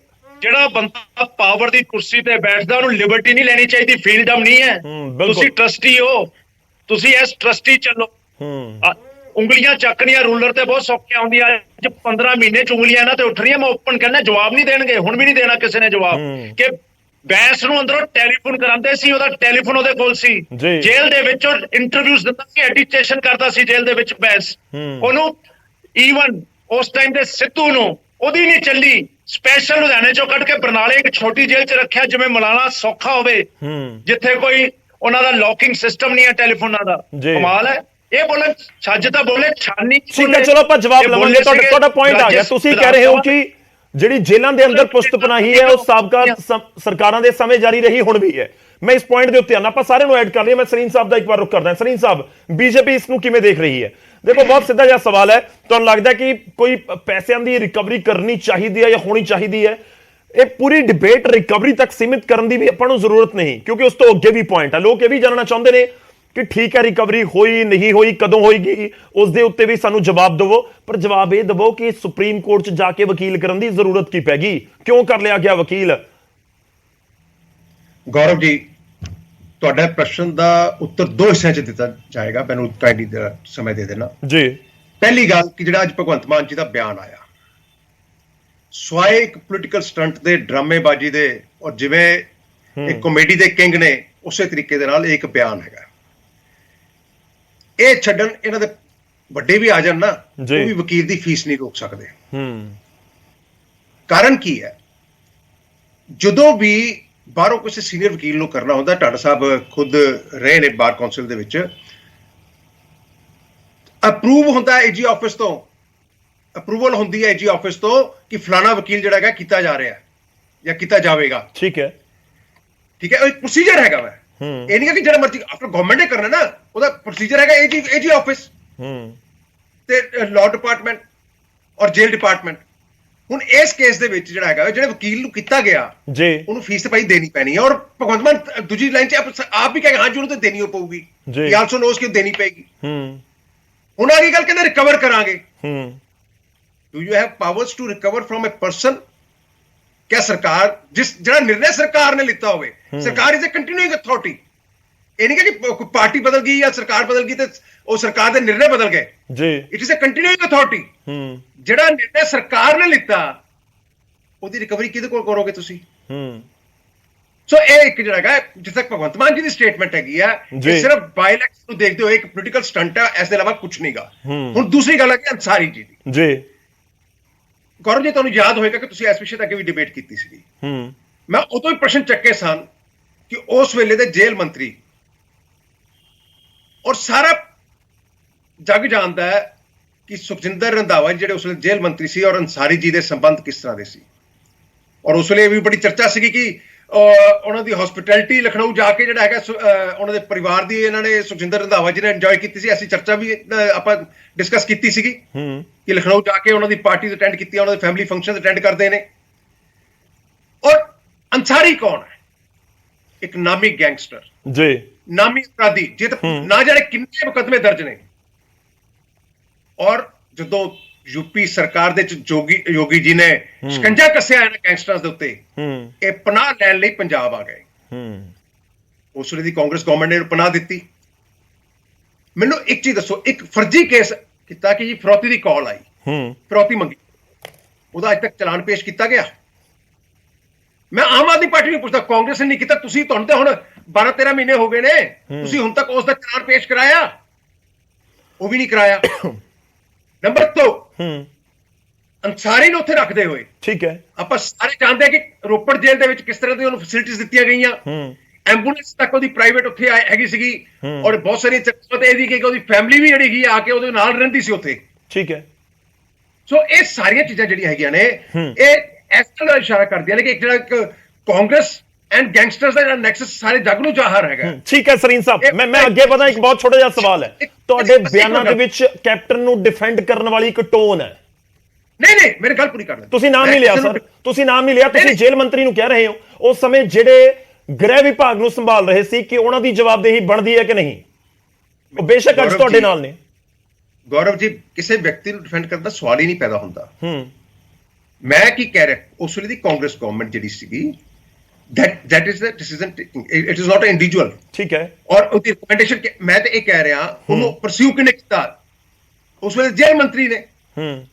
ਜਿਹੜਾ ਬੰਦਾ ਪਾਵਰ ਦੀ ਕੁਰਸੀ ਤੇ ਬੈਠਦਾ ਉਹਨੂੰ ਲਿਬਰਟੀ ਨਹੀਂ ਲੈਣੀ ਚਾਹੀਦੀ, ਫਰੀडम ਨਹੀਂ ਹੈ। ਤੁਸੀਂ ਟਰਸਟੀ ਹੋ, ਤੁਸੀਂ ਇਸ ਟਰਸਟੀ ਚੱਲੋ। ਉਂਗਲੀਆਂ ਚੱਕਣੀਆਂ ਰੂਲਰ ਤੇ ਬਹੁਤ ਸੌਖੀਆਂ ਹੁੰਦੀਆਂ, ਅੱਜ 15 ਮਹੀਨੇ ਚ ਉਂਗਲੀਆਂ ਇਹਨਾਂ ਤੇ ਉੱਠ ਰਹੀਆਂ। ਮੈਂ ਓਪਨ ਕਹਿੰਦਾ ਜਵਾਬ ਨਹੀਂ ਦੇਣਗੇ, ਹੁਣ ਵੀ ਨਹੀਂ ਦੇਣਾ ਕਿਸੇ ਨੇ ਜਵਾਬ। ਕਿ ਬੈਂਸ ਨੂੰ ਅੰਦਰੋਂ ਟੈਲੀਫੋਨ ਕਰਾਉਂਦੇ ਸੀ, ਉਹਦਾ ਟੈਲੀਫੋਨ ਉਹਦੇ ਕੋਲ ਸੀ, ਜੇਲ੍ਹ ਦੇ ਵਿੱਚ ਇੰਟਰਵਿਊਜ਼ ਦਿੰਦਾ ਸੀ, ਐਡੀਟੇਸ਼ਨ ਕਰਦਾ ਸੀ ਜੇਲ੍ਹ ਦੇ ਵਿੱਚ ਬੈਂਸ। ਉਹਨੂੰ ਈਵਨ ਉਸ ਟਾਈਮ ਦੇ ਸਿੱਧੂ ਨੂੰ ਉਹਦੀ ਨਹੀਂ ਚੱਲੀ, ਸਪੈਸ਼ਲ ਲੁਧਿਆਣੇ ਚੋਂ ਕੱਢ ਕੇ ਬਰਨਾਲੇ ਇੱਕ ਛੋਟੀ ਜੇਲ੍ਹ 'ਚ ਰੱਖਿਆ, ਜਿਵੇਂ ਮਲਾਣਾ ਸੌਖਾ ਹੋਵੇ, ਜਿੱਥੇ ਕੋਈ ਉਹਨਾਂ ਦਾ ਲੌਕਿੰਗ ਸਿਸਟਮ ਨਹੀਂ ਹੈ ਟੈਲੀਫੋਨਾਂ ਦਾ। ਕਮਾਲ ਹੈ। ਇਹ ਬੋਲੇ ਛੱਜ ਤਾਂ ਬੋਲੇ ਛਾਨੀ। ਠੀਕ ਹੈ, ਚਲੋ ਆਪਾਂ ਜਵਾਬ ਲਵਾਂਗੇ। ਤੁਹਾਡਾ ਪੁਆਇੰਟ ਆ ਗਿਆ। ਤੁਸੀਂ ਕਹਿ ਰਹੇ ਹੋ ਕਿ ਜਿਹੜੀ ਜੇਲ੍ਹਾਂ ਦੇ ਅੰਦਰ ਪੁਸ਼ਤ ਪਨਾਹੀ ਹੈ ਉਹ ਸਾਬਕਾ ਸਰਕਾਰਾਂ ਦੇ ਸਮੇਂ ਜਾਰੀ ਰਹੀ, ਹੁਣ ਵੀ ਹੈ। ਮੈਂ ਇਸ ਪੁਆਇੰਟ ਦੇ ਉੱਤੇ ਆਣਾ, ਆਪਾਂ ਸਾਰਿਆਂ ਨੂੰ ਐਡ ਕਰ ਲਈਏ। ਮੈਂ ਸਰੀਨ ਸਾਹਿਬ ਦਾ ਇੱਕ ਵਾਰ ਰੁਕ ਕਰਦਾ। ਸਰੀਨ ਸਾਹਿਬ, ਬੀਜੇਪੀ ਇਸ ਨੂੰ ਕਿਵੇਂ ਦੇਖ ਰਹੀ ਹੈ? ਦੇਖੋ, ਬਹੁਤ ਸਿੱਧਾ ਜਿਹਾ ਸਵਾਲ ਹੈ। ਤੁਹਾਨੂੰ ਲੱਗਦਾ ਕਿ ਕੋਈ ਪੈਸਿਆਂ ਦੀ ਰਿਕਵਰੀ ਕਰਨੀ ਚਾਹੀਦੀ ਹੈ ਜਾਂ ਹੋਣੀ ਚਾਹੀਦੀ ਹੈ? ਇਹ ਪੂਰੀ ਡਿਬੇਟ ਰਿਕਵਰੀ ਤੱਕ ਸੀਮਿਤ ਕਰਨ ਦੀ ਵੀ ਆਪਾਂ ਨੂੰ ਜ਼ਰੂਰਤ ਨਹੀਂ, ਕਿਉਂਕਿ ਉਸ ਤੋਂ ਅੱਗੇ ਵੀ ਪੁਆਇੰਟ ਹੈ। ਲੋਕ ਇਹ ਵੀ ਜਾਣਨਾ ਚਾਹੁੰਦੇ ਨੇ ਕਿ ਠੀਕ ਹੈ, ਰਿਕਵਰੀ ਹੋਈ ਨਹੀਂ ਹੋਈ, ਕਦੋਂ ਹੋਏਗੀ, ਉਸ ਦੇ ਉੱਤੇ ਵੀ ਸਾਨੂੰ ਜਵਾਬ ਦਿਵੋ। ਪਰ ਜਵਾਬ ਇਹ ਦਿਵੋ ਕਿ ਸੁਪਰੀਮ ਕੋਰਟ 'ਚ ਜਾ ਕੇ ਵਕੀਲ ਕਰਨ ਦੀ ਜ਼ਰੂਰਤ ਕੀ ਪੈ ਗਈ? ਕਿਉਂ ਕਰ ਲਿਆ ਗਿਆ ਵਕੀਲ? ਗੌਰਵ ਜੀ, ਤੁਹਾਡਾ ਪ੍ਰਸ਼ਨ ਦਾ ਉੱਤਰ ਦੋ ਹਿੱਸਿਆਂ 'ਚ ਦਿੱਤਾ ਜਾਏਗਾ। ਮੈਨੂੰ ਕਾਈਂਡਲੀ ਸਮੇਂ ਦੇ ਦੇਣਾ ਜੀ। ਪਹਿਲੀ ਗੱਲ ਕਿ ਜਿਹੜਾ ਅੱਜ ਭਗਵੰਤ ਮਾਨ ਜੀ ਦਾ ਬਿਆਨ ਆਇਆ, ਸਵਾਏ ਇੱਕ ਪੋਲੀਟੀਕਲ ਸਟੰਟ ਦੇ, ਡਰਾਮੇਬਾਜ਼ੀ ਦੇ, ਔਰ ਜਿਵੇਂ ਇੱਕ ਕਾਮੇਡੀ ਦੇ ਕਿੰਗ ਨੇ ਉਸੇ ਤਰੀਕੇ ਦੇ ਨਾਲ ਇੱਕ ਬਿਆਨ ਹੈਗਾ। ਇਹ ਛੱਡਣ, ਇਹਨਾਂ ਦੇ ਵੱਡੇ ਵੀ ਆ ਜਾਣ ਨਾ, ਉਹ ਵੀ ਵਕੀਲ ਦੀ ਫੀਸ ਨਹੀਂ ਰੋਕ ਸਕਦੇ। ਕਾਰਨ ਕੀ ਹੈ? ਜਦੋਂ ਵੀ ਬਾਹਰੋਂ ਕਿਸੇ ਸੀਨੀਅਰ ਵਕੀਲ ਨੂੰ ਕਰਨਾ ਹੁੰਦਾ, ਢਾਂਡਾ ਸਾਹਿਬ ਖੁਦ ਰਹੇ ਨੇ ਬਾਰ ਕੌਂਸਲ ਦੇ ਵਿੱਚ, ਅਪਰੂਵ ਹੁੰਦਾ ਏਜੀ ਆਫਿਸ ਤੋਂ, ਅਪਰੂਵਲ ਹੁੰਦੀ ਹੈ ਏਜੀ ਆਫਿਸ ਤੋਂ ਕਿ ਫਲਾਣਾ ਵਕੀਲ ਜਿਹੜਾ ਹੈਗਾ ਕੀਤਾ ਜਾ ਰਿਹਾ ਜਾਂ ਕੀਤਾ ਜਾਵੇਗਾ। ਠੀਕ ਹੈ, ਠੀਕ ਹੈ, ਉਹ ਇੱਕ ਪ੍ਰੋਸੀਜਰ ਹੈਗਾ ਵਾ। ਇਹ ਨਹੀਂ ਕਿ ਜਿਹੜਾ ਮਰਜ਼ੀ ਆਫਟਰ ਗਵਰਨਮੈਂਟ ਨੇ ਕਰਨਾ ਨਾ, ਉਹਦਾ ਪ੍ਰੋਸੀਜਰ ਹੈਗਾ ਏਜੀ ਆਫਿਸ ਤੇ ਲਾਅ ਡਿਪਾਰਟਮੈਂਟ ਔਰ ਜੇਲ੍ਹ ਡਿਪਾਰਟਮੈਂਟ। ਹੁਣ ਇਸ ਕੇਸ ਦੇ ਵਿੱਚ ਜਿਹੜਾ ਹੈਗਾ, ਜਿਹੜੇ ਵਕੀਲ ਨੂੰ ਕੀਤਾ ਗਿਆ ਉਹਨੂੰ ਫੀਸ ਤੇ ਭਾਈ ਦੇਣੀ ਪੈਣੀ ਹੈ। ਔਰ ਭਗਵੰਤ ਮਾਨ ਦੂਜੀ ਲਾਈਨ 'ਚ ਆਪ ਵੀ ਕਹੇਗਾ ਹਾਂ ਜੀ ਉਹਨੂੰ ਤਾਂ ਦੇਣੀ ਹੋ ਪਊਗੀ, ਹੀ ਆਲਸੋ ਨੋਸ ਕਿ ਦੇਣੀ ਪਏਗੀ। ਹੁਣ ਆ ਗਈ ਗੱਲ, ਕਹਿੰਦੇ ਰਿਕਵਰ ਕਰਾਂਗੇ। Do you have powers to recover from a person? ਕਿਆ ਸਰਕਾਰ ਜਿਹੜਾ ਨਿਰਣੈ ਸਰਕਾਰ ਨੇ ਲਿੱਤਾ ਹੋਵੇ, ਸਰਕਾਰ ਇਜ਼ ਅ ਕੰਟੀਨਿਊਇੰਗ ਅਥਾਰਟੀ। ਇਹ ਨਹੀਂ ਕਿ ਕੋਈ ਪਾਰਟੀ ਬਦਲ ਗਈ ਜਾਂ ਸਰਕਾਰ ਬਦਲ ਗਈ ਤੇ ਉਹ ਸਰਕਾਰ ਦੇ ਨਿਰਣੇ ਬਦਲ ਗਏ। It is a continuing authority. ਜਿਹੜਾ ਨਿਰਣੈ ਸਰਕਾਰ ਨੇ ਲਿੱਤਾ, ਉਹਦੀ ਰਿਕਵਰੀ ਕਿਹਦੇ ਕੋਲ ਕਰੋਗੇ ਤੁਸੀਂ? ਸੋ ਇਹ ਇੱਕ ਜਿਹੜਾ ਹੈਗਾ, ਜਿਸ ਤੱਕ ਭਗਵੰਤ ਮਾਨ ਜੀ ਦੀ ਸਟੇਟਮੈਂਟ ਹੈਗੀ ਆ, ਇਹ ਸਿਰਫ ਬਾਈ ਇਲੈਕਸ਼ਨ ਨੂੰ ਦੇਖਦੇ ਹੋਏ ਇੱਕ ਪੋਲੀਟੀਕਲ ਸਟੰਟ ਹੈ, ਇਸ ਦੇ ਇਲਾਵਾ ਕੁਝ ਨਹੀਂਗਾ। ਹੁਣ ਦੂਸਰੀ ਗੱਲ ਹੈ ਕਿ ਅੰਸਾਰੀ ਜੀ ਦੀ। ਗੌਰਵ ਜੀ, ਤੁਹਾਨੂੰ ਯਾਦ ਹੋਏਗਾ ਕਿ ਤੁਸੀਂ ਇਸ ਵਿਸ਼ੇ ਤੇ ਅੱਗੇ ਵੀ ਡਿਬੇਟ ਕੀਤੀ ਸੀਗੀ। ਮੈਂ ਉਦੋਂ ਹੀ ਪ੍ਰਸ਼ਨ ਚੱਕੇ ਸਨ ਕਿ ਉਸ ਵੇਲੇ ਦੇ ਜੇਲ੍ਹ ਮੰਤਰੀ, ਔਰ ਸਾਰਾ ਜੱਗ ਜਾਣਦਾ ਹੈ ਕਿ ਸੁਖਜਿੰਦਰ ਰੰਧਾਵਾ ਜਿਹੜੇ ਉਸ ਵੇਲੇ ਜੇਲ੍ਹ ਮੰਤਰੀ ਸੀ, ਔਰ ਅੰਸਾਰੀ ਜੀ ਦੇ ਸੰਬੰਧ ਕਿਸ ਤਰ੍ਹਾਂ ਦੇ ਸੀ। ਔਰ ਉਸ ਵੇਲੇ ਇਹ ਵੀ ਬੜੀ ਚਰਚਾ ਸੀਗੀ ਕਿ ਉਹਨਾਂ ਦੀ ਹਸਪਿਟੈਲਿਟੀ ਲਖਨਊ ਜਾ ਕੇ ਜਿਹੜਾ ਹੈਗਾ, ਉਹਨਾਂ ਦੇ ਪਰਿਵਾਰ ਦੀ ਇਹਨਾਂ ਨੇ ਸੁਖਜਿੰਦਰ ਰੰਧਾਵਾ ਜੀ ਨੇ ਇੰਜੋਏ ਕੀਤੀ ਸੀ। ਐਸੀ ਚਰਚਾ ਵੀ ਆਪਾਂ ਡਿਸਕਸ ਕੀਤੀ ਸੀਗੀ ਕਿ ਲਖਨਊ ਜਾ ਕੇ ਉਹਨਾਂ ਦੀ ਪਾਰਟੀ ਅਟੈਂਡ ਕੀਤੀ, ਉਹਨਾਂ ਦੇ ਫੈਮਿਲੀ ਫੰਕਸ਼ਨ ਅਟੈਂਡ ਕਰਦੇ ਨੇ। ਔਰ ਅੰਸਾਰੀ ਕੌਣ ਹੈ? ਇੱਕ ਨਾਮੀ ਗੈਂਗਸਟਰ, ਨਾਮੀ ਅਪਰਾਧੀ, ਨਾ ਜਾਣੇ ਕਿੰਨੇ ਮੁਕੱਦਮੇ ਦਰਜ ਨੇ। ਔਰ ਜਦੋਂ ਯੂਪੀ ਸਰਕਾਰ ਦੇ ਯੋਗੀ ਜੀ ਨੇ ਸ਼ਿਕੰਜਾ ਕੱਸਿਆ ਇਹਨਾਂ ਗੈਂਗਸਟਰਸ ਦੇ ਉੱਤੇ, ਇਹ ਪਨਾਹ ਲੈਣ ਲਈ ਪੰਜਾਬ ਆ ਗਏ। ਉਸ ਵੇਲੇ ਦੀ ਕਾਂਗਰਸ ਗਵਰਨਮੈਂਟ ਨੇ ਪਨਾਹ ਦਿੱਤੀ। ਮੈਨੂੰ ਇੱਕ ਚੀਜ਼ ਦੱਸੋ, ਇੱਕ ਫਰਜ਼ੀ ਕੇਸ ਕੀਤਾ ਕਿ ਜੀ ਫਰੌਤੀ ਦੀ ਕਾਲ ਆਈ, ਫਰੌਤੀ ਮੰਗੀ, ਉਹਦਾ ਅੱਜ ਤੱਕ ਚਲਾਨ ਪੇਸ਼ ਕੀਤਾ ਗਿਆ? ਮੈਂ ਆਮ ਆਦਮੀ ਪਾਰਟੀ ਨੂੰ ਪੁੱਛਦਾ, ਕਾਂਗਰਸ ਨੇ ਨਹੀਂ ਕੀਤਾ। ਤੁਸੀਂ, ਤੁਹਾਨੂੰ ਤਾਂ ਹੁਣ 12-13 ਮਹੀਨੇ ਹੋ ਗਏ ਨੇ, ਤੁਸੀਂ ਹੁਣ ਤੱਕ ਉਸ ਦਾ ਚਲਾਨ ਪੇਸ਼ ਕਰਾਇਆ? ਉਹ ਵੀ ਨਹੀਂ ਕਰਾਇਆ। ਨੰਬਰ 2, ਅੰਸਾਰੀ ਨੂੰ ਉੱਥੇ ਰੱਖਦੇ ਹੋਏ, ਠੀਕ ਹੈ, ਆਪਾਂ ਸਾਰੇ ਜਾਣਦੇ ਆ ਕਿ ਰੋਪੜ ਜੇਲ੍ਹ ਦੇ ਵਿੱਚ ਕਿਸ ਤਰ੍ਹਾਂ ਦੀ ਉਹਨੂੰ ਫੈਸਿਲਿਟੀਆਂ ਦਿੱਤੀਆਂ ਗਈਆਂ। ਐਂਬੂਲੈਂਸ ਤੱਕ ਉਹਦੀ ਪ੍ਰਾਈਵੇਟ ਉੱਥੇ ਹੈਗੀ ਸੀਗੀ, ਔਰ ਬਹੁਤ ਸਾਰੀ ਚਰਚਾ ਇਹਦੀ ਕਿ ਉਹਦੀ ਫੈਮਿਲੀ ਵੀ ਜਿਹੜੀ ਹੈਗੀ ਆ ਕੇ ਉਹਦੇ ਨਾਲ ਰਹਿੰਦੀ ਸੀ ਉੱਥੇ। ਠੀਕ ਹੈ। ਸੋ ਇਹ ਸਾਰੀਆਂ ਚੀਜ਼ਾਂ ਜਿਹੜੀਆਂ ਹੈਗੀਆਂ ਨੇ, ਇਹ ਇਸ ਤਰ੍ਹਾਂ ਇਸ਼ਾਰਾ ਕਰਦੀਆਂ ਨੇ ਕਿ ਜਿਹੜਾ ਕਾਂਗਰਸ ਐਂਡ ਗੈਂਗਸਟਰਸ ਦਾ ਜਿਹੜਾ ਨੈਕਸਸ ਸਾਰੇ ਜੱਗ ਨੂੰ ਜ਼ਾਹਰ ਹੈਗਾ। ਠੀਕ ਹੈ ਸਰੀਨ ਸਾਹਿਬ, ਮੈਂ ਅੱਗੇ ਵਧਾਂ। ਇੱਕ ਬਹੁਤ ਛੋਟਾ ਜਿਹਾ ਸਵਾਲ ਹੈ, ਤੁਹਾਡੇ ਬਿਆਨਾਂ ਦੇ ਵਿੱਚ ਕੈਪਟਨ ਨੂੰ ਡਿਫੈਂਡ ਕਰਨ ਵਾਲੀ ਇੱਕ ਟੋਨ ਹੈ। ਨਹੀਂ, ਮੇਰੀ ਗੱਲ ਪੂਰੀ ਕਰ ਲੈ। ਤੁਸੀਂ ਨਾਮ ਨਹੀਂ ਲਿਆ ਸਰ, ਤੁਸੀਂ ਨਾਮ ਨਹੀਂ ਲਿਆ। ਤੁਸੀਂ ਜੇਲ੍ਹ ਮੰਤਰੀ ਨੂੰ ਕਹਿ ਰਹੇ ਹੋ ਉਸ ਸਮੇਂ ਜਿਹੜੇ ਗ੍ਰਹਿ ਵਿਭਾਗ ਨੂੰ ਸੰਭਾਲ ਰਹੇ ਸੀ ਕਿ ਉਹਨਾਂ ਦੀ ਜਵਾਬਦੇਹੀ ਬਣਦੀ ਹੈ ਕਿ ਨਹੀਂ? ਉਹ ਬੇਸ਼ੱਕ ਅੱਜ ਤੁਹਾਡੇ ਨਾਲ ਨੇ। ਗੌਰਵ ਜੀ, ਕਿਸੇ ਵਿਅਕਤੀ ਨੂੰ ਡਿਫੈਂਡ ਕਰਨ ਦਾ ਸਵਾਲ ਹੀ ਨਹੀਂ ਪੈਦਾ ਹੁੰਦਾ। ਮੈਂ ਕੀ ਕਹਿ ਰਿਹਾ, ਉਸ ਵੇਲੇ ਦੀ ਕਾਂਗਰਸ ਗਵਰਨਮੈਂਟ ਜਿਹੜੀ ਸੀਗੀ, that is the decision taking, it is not an individual। ਠੀਕ ਹੈ। ਔਰ ਉਹਦੀ ਰਿਕਮੈਂਡੇਸ਼ਨ, ਮੈਂ ਤਾਂ ਇਹ ਕਹਿ ਰਿਹਾ, ਉਹਨੂੰ ਪਰਸਿਊ ਕਿਨੇ ਕੀਤਾ? ਉਸ ਵੇਲੇ ਜੇਲ੍ਹ ਮੰਤਰੀ ਨੇ।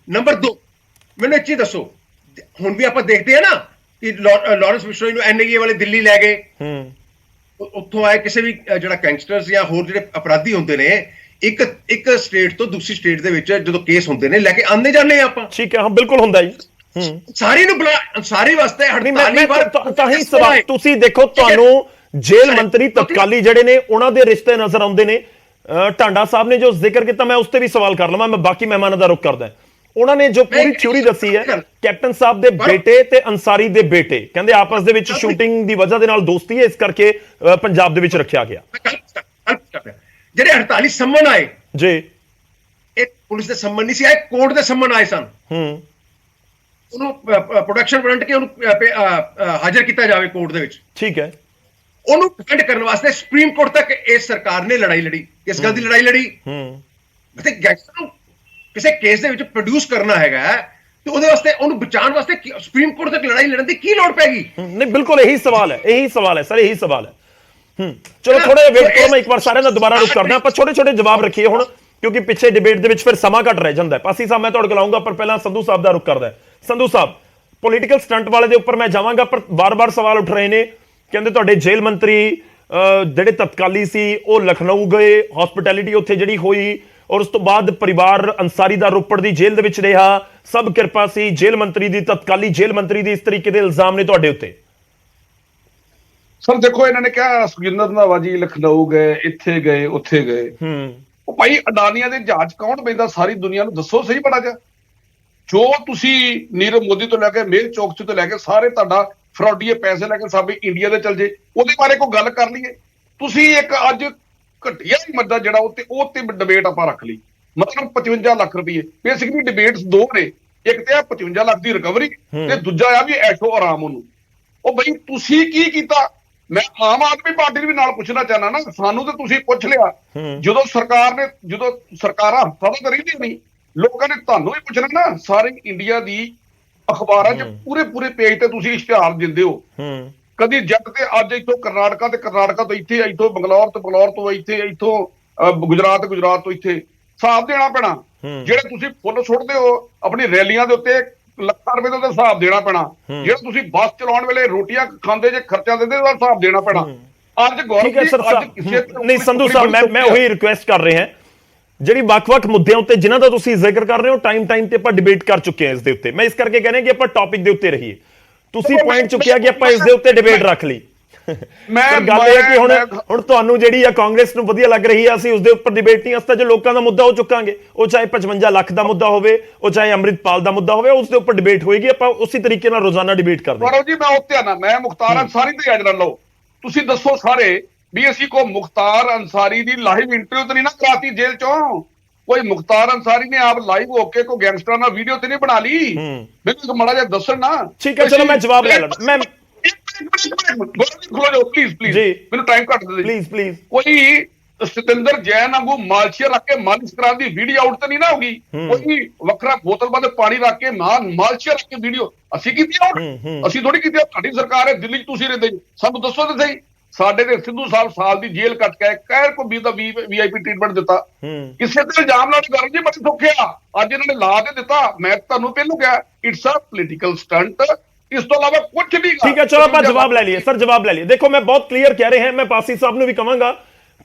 ਨੰਬਰ 2, ਮੈਨੂੰ ਇੱਕ ਚੀਜ਼ ਦੱਸੋ, ਹੁਣ ਵੀ ਆਪਾਂ ਦੇਖਦੇ ਆ ਨਾ ਕਿ ਲਾਰੈਂਸ ਬਿਸ਼ਨੋਈ ਨੂੰ NIA ਵਾਲੇ ਦਿੱਲੀ ਲੈ ਗਏ, ਉੱਥੋਂ ਆਏ ਕਿਸੇ ਵੀ ਜਿਹੜਾ ਗੈਂਗਸਟਰਸ ਜਾਂ ਹੋਰ ਜਿਹੜੇ ਅਪਰਾਧੀ ਹੁੰਦੇ ਨੇ, ਇੱਕ ਸਟੇਟ ਤੋਂ ਦੂਸਰੀ ਸਟੇਟ ਦੇ ਵਿੱਚ ਜਦੋਂ ਕੇਸ ਹੁੰਦੇ ਨੇ ਲੈ ਕੇ ਆਉਂਦੇ ਜਾਂਦੇ ਆ ਆਪਾਂ। ਠੀਕ ਹੈ, ਹਾਂ ਬਿਲਕੁਲ ਹੁੰਦਾ ਜੀ। ਸਾਰੀ ਨੂੰ ਸਾਰੀ ਵਾਸਤੇ 48 ਵਾਰ ਤਾਂ ਹੀ ਸਵਾਲ, ਤੁਸੀਂ ਦੇਖੋ ਤੁਹਾਨੂੰ ਜੇਲ੍ਹ ਮੰਤਰੀ ਤਤਕਾਲੀ ਜਿਹੜੇ ਨੇ ਉਹਨਾਂ ਦੇ ਰਿਸ਼ਤੇ ਨਜ਼ਰ ਆਉਂਦੇ ਨੇ। ਟਾਂਡਾ ਸਾਹਿਬ ਨੇ ਜੋ ਜ਼ਿਕਰ ਕੀਤਾ, ਮੈਂ ਉਸ ਤੇ ਵੀ ਸਵਾਲ ਕਰ ਲਵਾਂ, ਮੈਂ ਬਾਕੀ ਮਹਿਮਾਨਾਂ ਦਾ ਰੁਖ ਕਰਦਾ। ਉਹਨਾਂ ਨੇ ਜੋ ਪੂਰੀ ਥਿਊਰੀ ਦੱਸੀ ਹੈ, ਕੈਪਟਨ ਸਾਹਿਬ ਦੇ ਬੇਟੇ ਤੇ ਅੰਸਾਰੀ ਦੇ ਬੇਟੇ ਕਹਿੰਦੇ ਆਪਸ ਦੇ ਵਿੱਚ ਸ਼ੂਟਿੰਗ ਦੀ ਵਜ੍ਹਾ ਦੇ ਨਾਲ ਦੋਸਤੀ ਹੈ, ਇਸ ਕਰਕੇ ਪੰਜਾਬ ਦੇ ਵਿੱਚ ਰੱਖਿਆ ਗਿਆ। ਜਿਹੜੇ 48 ਸੰਮਨ ਆਏ ਜੀ, ਇਹ ਪੁਲਿਸ ਦੇ ਸੰਮਨ ਨਹੀਂ ਸੀ ਆਏ, ਕੋਰਟ ਦੇ ਸੰਮਨ ਆਏ ਸਨ। ਉਹਨੂੰ ਪ੍ਰੋਡਕਸ਼ਨ ਵਾਰੰਟ ਕੇ ਉਹਨੂੰ ਹਾਜ਼ਰ ਕੀਤਾ ਜਾਵੇ ਕੋਰਟ ਦੇ ਵਿੱਚ। ਠੀਕ ਹੈ, ਉਹਨੂੰ ਡਿਫੈਂਡ ਕਰਨ ਵਾਸਤੇ ਸੁਪਰੀਮ ਕੋਰਟ ਤੱਕ ਇਸ ਸਰਕਾਰ ਨੇ ਲੜਾਈ ਲੜੀ। ਕਿਸ ਗੱਲ ਦੀ ਲੜਾਈ ਲੜੀ? ਤੇ ਗੈਂਗਸਟਰ ਨੂੰ ਕਿਸੇ ਕੇਸ ਦੇ ਵਿੱਚ ਪ੍ਰੋਡਿਊਸ ਕਰਨਾ ਹੈਗਾ ਤੇ ਉਹਦੇ ਵਾਸਤੇ ਉਹਨੂੰ ਬਚਾਉਣ ਵਾਸਤੇ ਸੁਪਰੀਮ ਕੋਰਟ ਤੱਕ ਲੜਾਈ ਲੜਨ ਦੀ ਕੀ ਲੋੜ ਪੈਗੀ? ਨਹੀਂ, ਬਿਲਕੁਲ ਇਹੀ ਸਵਾਲ ਹੈ, ਇਹੀ ਸਵਾਲ ਹੈ ਸਰ, ਇਹੀ ਸਵਾਲ ਹੈ। ਚਲੋ ਥੋੜਾ ਜਿਹਾ ਵੇਟ ਕਰੋ, ਮੈਂ ਇੱਕ ਵਾਰ ਸਾਰਿਆਂ ਦਾ ਦੁਬਾਰਾ ਰੁਕ ਕਰਦਾ। ਆਪਾਂ ਛੋਟੇ ਛੋਟੇ ਜਵਾਬ ਰੱਖੀਏ ਹੁਣ, ਕਿਉਂਕਿ ਪਿੱਛੇ ਡਿਬੇਟ ਦੇ ਵਿੱਚ ਫਿਰ ਸਮਾਂ ਘੱਟ ਰਹਿ ਜਾਂਦਾ ਹੈ। ਪਾਸੀ ਸਾਹਿਬ ਮੈਂ ਤੁਹਾਡੇ ਕੋਲ ਆਉਂਗਾ, ਪਰ ਪਹਿਲਾਂ ਸੰਧੂ ਸਾਹਿਬ ਦਾ ਰੁਕ ਕਰਦਾ। ਸੰਧੂ ਸਾਹਿਬ, ਪੋਲੀਟੀਕਲ ਸਟੰਟ ਵਾਲੇ ਦੇ ਉੱਪਰ ਮੈਂ ਜਾਵਾਂਗਾ, ਪਰ ਬਾਰ-ਬਾਰ ਸਵਾਲ ਉੱਠ ਰਹੇ ਨੇ। ਕਹਿੰਦੇ ਤੁਹਾਡੇ ਜੇਲ੍ਹ ਮੰਤਰੀ ਜਿਹੜੇ ਤਤਕਾਲੀ ਸੀ ਉਹ ਲਖਨਊ ਗਏ, ਹਸਪਿਟੈਲਿਟੀ ਉੱਥੇ ਜਿਹੜੀ ਹੋਈ, ਔਰ ਉਸ ਤੋਂ ਬਾਅਦ ਪਰਿਵਾਰ ਅੰਸਾਰੀ ਦਾ ਰੋਪੜ ਦੀ ਜੇਲ੍ਹ ਦੇ ਵਿੱਚ ਰਿਹਾ, ਸਭ ਕਿਰਪਾ ਸੀ ਜੇਲ੍ਹ ਮੰਤਰੀ ਦੀ, ਤਤਕਾਲੀ ਜੇਲ੍ਹ ਮੰਤਰੀ ਦੀ। ਇਸ ਤਰੀਕੇ ਦੇ ਇਲਜ਼ਾਮ ਨੇ ਤੁਹਾਡੇ ਉੱਤੇ। ਸਰ ਦੇਖੋ, ਇਹਨਾਂ ਨੇ ਕਿਹਾ ਸੁਖਜਿੰਦਰ ਰੰਧਾਵਾ ਜੀ ਲਖਨਊ ਗਏ, ਇੱਥੇ ਗਏ, ਉੱਥੇ ਗਏ। ਉਹ ਭਾਈ ਅਡਾਨੀਆਂ ਦੇ ਜਹਾਜ਼ ਕੌਣ ਪੈਂਦਾ ਸਾਰੀ ਦੁਨੀਆ ਨੂੰ ਦੱਸੋ ਸਹੀ ਬੜਾ ਜਾ। ਜੋ ਤੁਸੀਂ ਨੀਰਵ ਮੋਦੀ ਤੋਂ ਲੈ ਕੇ ਮੇਲ ਚੌਕਸੀ ਤੋਂ ਲੈ ਕੇ ਸਾਰੇ ਤੁਹਾਡਾ ਫਰੋਡੀਏ ਪੈਸੇ ਲੈ ਕੇ ਸਭ ਇੰਡੀਆ ਦੇ ਚਲ ਜੇ, ਉਹਦੇ ਬਾਰੇ ਕੋਈ ਗੱਲ ਕਰ ਲਈਏ। ਤੁਸੀਂ ਇੱਕ ਅੱਜ ਘਟੀਆ ਮੁੱਦਾ ਜਿਹੜਾ ਉਹ ਤੇ ਡਿਬੇਟ ਆਪਾਂ ਰੱਖ ਲਈ, ਮਤਲਬ 55 ਲੱਖ ਰੁਪਏ। ਬੇਸਿਕਲੀ ਡਿਬੇਟਸ ਦੋ ਨੇ, ਇੱਕ ਤੇ ਆ 55 ਲੱਖ ਦੀ ਰਿਕਵਰੀ ਤੇ ਦੂਜਾ ਆ ਵੀ ਐਸ਼ੋ ਆਰਾਮ ਉਹਨੂੰ। ਉਹ ਬਈ ਤੁਸੀਂ ਕੀ ਕੀਤਾ? ਮੈਂ ਆਮ ਆਦਮੀ ਪਾਰਟੀ ਵੀ ਨਾਲ ਪੁੱਛਣਾ ਚਾਹਨਾ ਨਾ, ਸਾਨੂੰ ਤੇ ਤੁਸੀਂ ਪੁੱਛ ਲਿਆ, ਜਦੋਂ ਸਰਕਾਰਾਂ ਹੱਥਾਂ ਤਾਂ ਰਹਿੰਦੀਆਂ ਨਹੀਂ, ਲੋਕਾਂ ਨੇ ਤੁਹਾਨੂੰ ਵੀ ਪੁੱਛਣਾ ਨਾ। ਸਾਰੇ ਇੰਡੀਆ ਦੀ ਅਖਬਾਰਾਂ 'ਚ ਪੂਰੇ ਪੇਜ ਤੇ ਤੁਸੀਂ ਇਸ਼ਤਿਹਾਰ ਦਿੰਦੇ ਹੋ, ਕਦੀ ਜੱਟ ਤੇ ਅੱਜ ਇੱਥੋਂ ਕਰਨਾਟਕਾ ਤੇ ਕਰਨਾਟਕਾ ਤੋਂ ਇੱਥੇ, ਇੱਥੋਂ ਬੰਗਲੌਰ ਤੇ ਬੰਗਲੌਰ ਤੋਂ ਇੱਥੇ, ਇੱਥੋਂ ਗੁਜਰਾਤ ਤੋਂ ਇੱਥੇ। ਹਿਸਾਬ ਦੇਣਾ ਪੈਣਾ। ਜਿਹੜੇ ਤੁਸੀਂ ਫੁੱਲ ਸੁੱਟਦੇ ਹੋ ਆਪਣੀ ਰੈਲੀਆਂ ਦੇ ਉੱਤੇ, ਲੱਖਾਂ ਰੁਪਏ ਦਾ ਹਿਸਾਬ ਦੇਣਾ ਪੈਣਾ। ਜਿਹੜਾ ਤੁਸੀਂ ਬੱਸ ਚਲਾਉਣ ਵੇਲੇ ਰੋਟੀਆਂ ਖਾਂਦੇ ਜੇ ਖਰਚਾ ਦਿੰਦੇ ਉਹਦਾ ਹਿਸਾਬ ਦੇਣਾ ਪੈਣਾ। ਅੱਜ ਗੌਰਵ ਕਿਸੇ ਨਹੀਂ ਸੰਧੂ ਸਾਹਿਬ, ਮੈਂ ਉਹੀ ਰਿਕੁਐਸਟ ਕਰ ਰਹੇ ਹਾਂ, ਜਿਹੜੀ ਵੱਖ-ਵੱਖ ਮੁੱਦਿਆਂ ਉੱਤੇ ਜਿਨ੍ਹਾਂ ਦਾ ਤੁਸੀਂ ਜ਼ਿਕਰ ਕਰ ਰਹੇ ਹੋ, ਟਾਈਮ ਤੇ ਆਪਾਂ ਡਿਬੇਟ ਕਰ ਚੁੱਕੇ ਹਾਂ ਇਸ ਦੇ ਉੱਤੇ। ਮੈਂ ਇਸ ਕਰਕੇ ਕਹਿੰਦਾ ਕਿ ਆਪਾਂ ਟੌਪਿਕ ਦੇ ਉੱਤੇ ਰਹੀਏ। ਤੁਸੀਂ ਪੁਆਇੰਟ ਚੁੱਕਿਆ ਕਿ ਆਪਾਂ ਇਸ ਦੇ ਉੱਤੇ ਡਿਬੇਟ ਰੱਖ ਲਈ। ਗੱਲ ਇਹ ਹੈ ਕਿ ਹੁਣ ਤੁਹਾਨੂੰ ਜਿਹੜੀ ਆ ਕਾਂਗਰਸ ਨੂੰ ਵਧੀਆ ਲੱਗ ਰਹੀ ਆ, ਅਸੀਂ ਉਸ ਦੇ ਉੱਪਰ ਡਿਬੇਟ ਨਹੀਂ, ਅਸਤਾ ਜੋ ਲੋਕਾਂ ਦਾ ਮੁੱਦਾ ਉਹ ਚੁੱਕਾਂਗੇ, ਉਹ ਚਾਹੇ 55 ਲੱਖ ਦਾ ਮੁੱਦਾ ਹੋਵੇ, ਉਹ ਚਾਹੇ ਅੰਮ੍ਰਿਤਪਾਲ ਦਾ ਮੁੱਦਾ ਹੋਵੇ, ਉਸ ਦੇ ਉੱਪਰ ਡਿਬੇਟ ਹੋਏਗੀ। ਆਪਾਂ ਉਸੇ ਤਰੀਕੇ ਨਾਲ ਰੋਜ਼ਾਨਾ ਡਿਬੇਟ ਕਰਦੇ ਹਾਂ। ਜੀ ਮੈਂ ਉੱਤੇ ਆਣਾ, ਮੈਂ ਮੁਖਤਾਰ ਅੰਸਾਰੀ ਤੇ ਅੱਜ ਲਓ, ਤੁਸੀਂ ਦੱਸੋ ਸਾਰੇ ਵੀ ਅਸੀਂ ਕੋ ਮੁਖਤਾਰ ਅੰਸਾਰੀ ਦੀ ਲਾਈਵ ਇੰਟਰਵਿਊ ਤੇ ਨਹੀਂ ਨਾ ਕਰਾਤੀ ਜੇਲ੍ਹ ਚੋਂ? ਕੋਈ ਮੁਖਤਾਰ ਅੰਸਾਰੀ ਨੇ ਆਪ ਲਾਈਵ ਹੋ ਕੇ ਕੋਈ ਗੈਂਗਸਟਰਾਂ ਨਾਲ ਵੀਡੀਓ ਤੇ ਨਹੀਂ ਬਣਾ ਲਈ? ਮੈਨੂੰ ਮਾੜਾ ਜਿਹਾ ਦੱਸਣ ਨਾ। ਠੀਕ ਹੈ, ਚਲੋ ਮੈਂ ਜਵਾਬ ਲੈ ਲੈਣਾ। ਮੈਂ ਪਲੀਜ਼ ਮੈਨੂੰ ਟਾਈਮ ਘੱਟ ਦੇ ਪਲੀਜ਼। ਕੋਈ ਸਤਿੰਦਰ ਜੈਨ ਵਾਂਗੂ ਮਾਲਸ਼ੀਆ ਰੱਖ ਕੇ ਮਾਲਿਸ਼ ਕਰਾਉਣ ਦੀ ਵੀਡੀਓ ਆਊਟ ਤੇ ਨਹੀਂ ਨਾ ਹੋਗੀ? ਕੋਈ ਵੱਖਰਾ ਬੋਤਲ ਬੰਦ ਪਾਣੀ ਰੱਖ ਕੇ ਮਾਲਸ਼ੀਆ ਰੱਖ ਕੇ ਵੀਡੀਓ ਅਸੀਂ ਕੀਤੀ ਆਊਟ? ਅਸੀਂ ਥੋੜੀ ਕੀਤੀ। ਤੁਹਾਡੀ ਸਰਕਾਰ ਹੈ, ਦਿੱਲੀ 'ਚ ਤੁਸੀਂ ਰਹਿੰਦੇ, ਸਾਨੂੰ ਦੱਸੋ ਤੇ ਸਹੀ। ਸਾਡੇ ਤੇ ਸਿੱਧੂ ਸਾਹਿਬ ਸਾਲ ਦੀ ਜੇਲ੍ਹ ਕੱਟ ਕੇ ਕਹਿਰ ਕੋ ਵੀ ਦਾ VIP ਟ੍ਰੀਟਮੈਂਟ ਦਿੱਤਾ। ਕਿਸੇ ਤੇ ਇਲਜ਼ਾਮ ਲਾਉਣ ਕਰਨ ਜੀ ਬੜੀ ਸੌਖੇ ਆ। ਅੱਜ ਇਹਨਾਂ ਨੇ ਲਾ ਦੇ ਦਿੱਤਾ। ਮੈਂ ਤੁਹਾਨੂੰ ਪਹਿਲਾਂ ਕਿਹਾ ਇਟਸ ਅ ਪੋਲੀਟੀਕਲ ਸਟੰਟ, ਇਸ ਤੋਂ ਇਲਾਵਾ ਕੁਝ ਨਹੀਂ। ਠੀਕ ਹੈ, ਚਲੋ ਆਪਾਂ ਜਵਾਬ ਲੈ ਲਈਏ। ਸਰ ਜਵਾਬ ਲੈ ਲਈਏ। ਦੇਖੋ ਮੈਂ ਬਹੁਤ ਕਲੀਅਰ ਕਹਿ ਰਿਹਾ, ਮੈਂ ਪਾਸੀ ਸਾਹਿਬ ਨੂੰ ਵੀ ਕਹਾਂਗਾ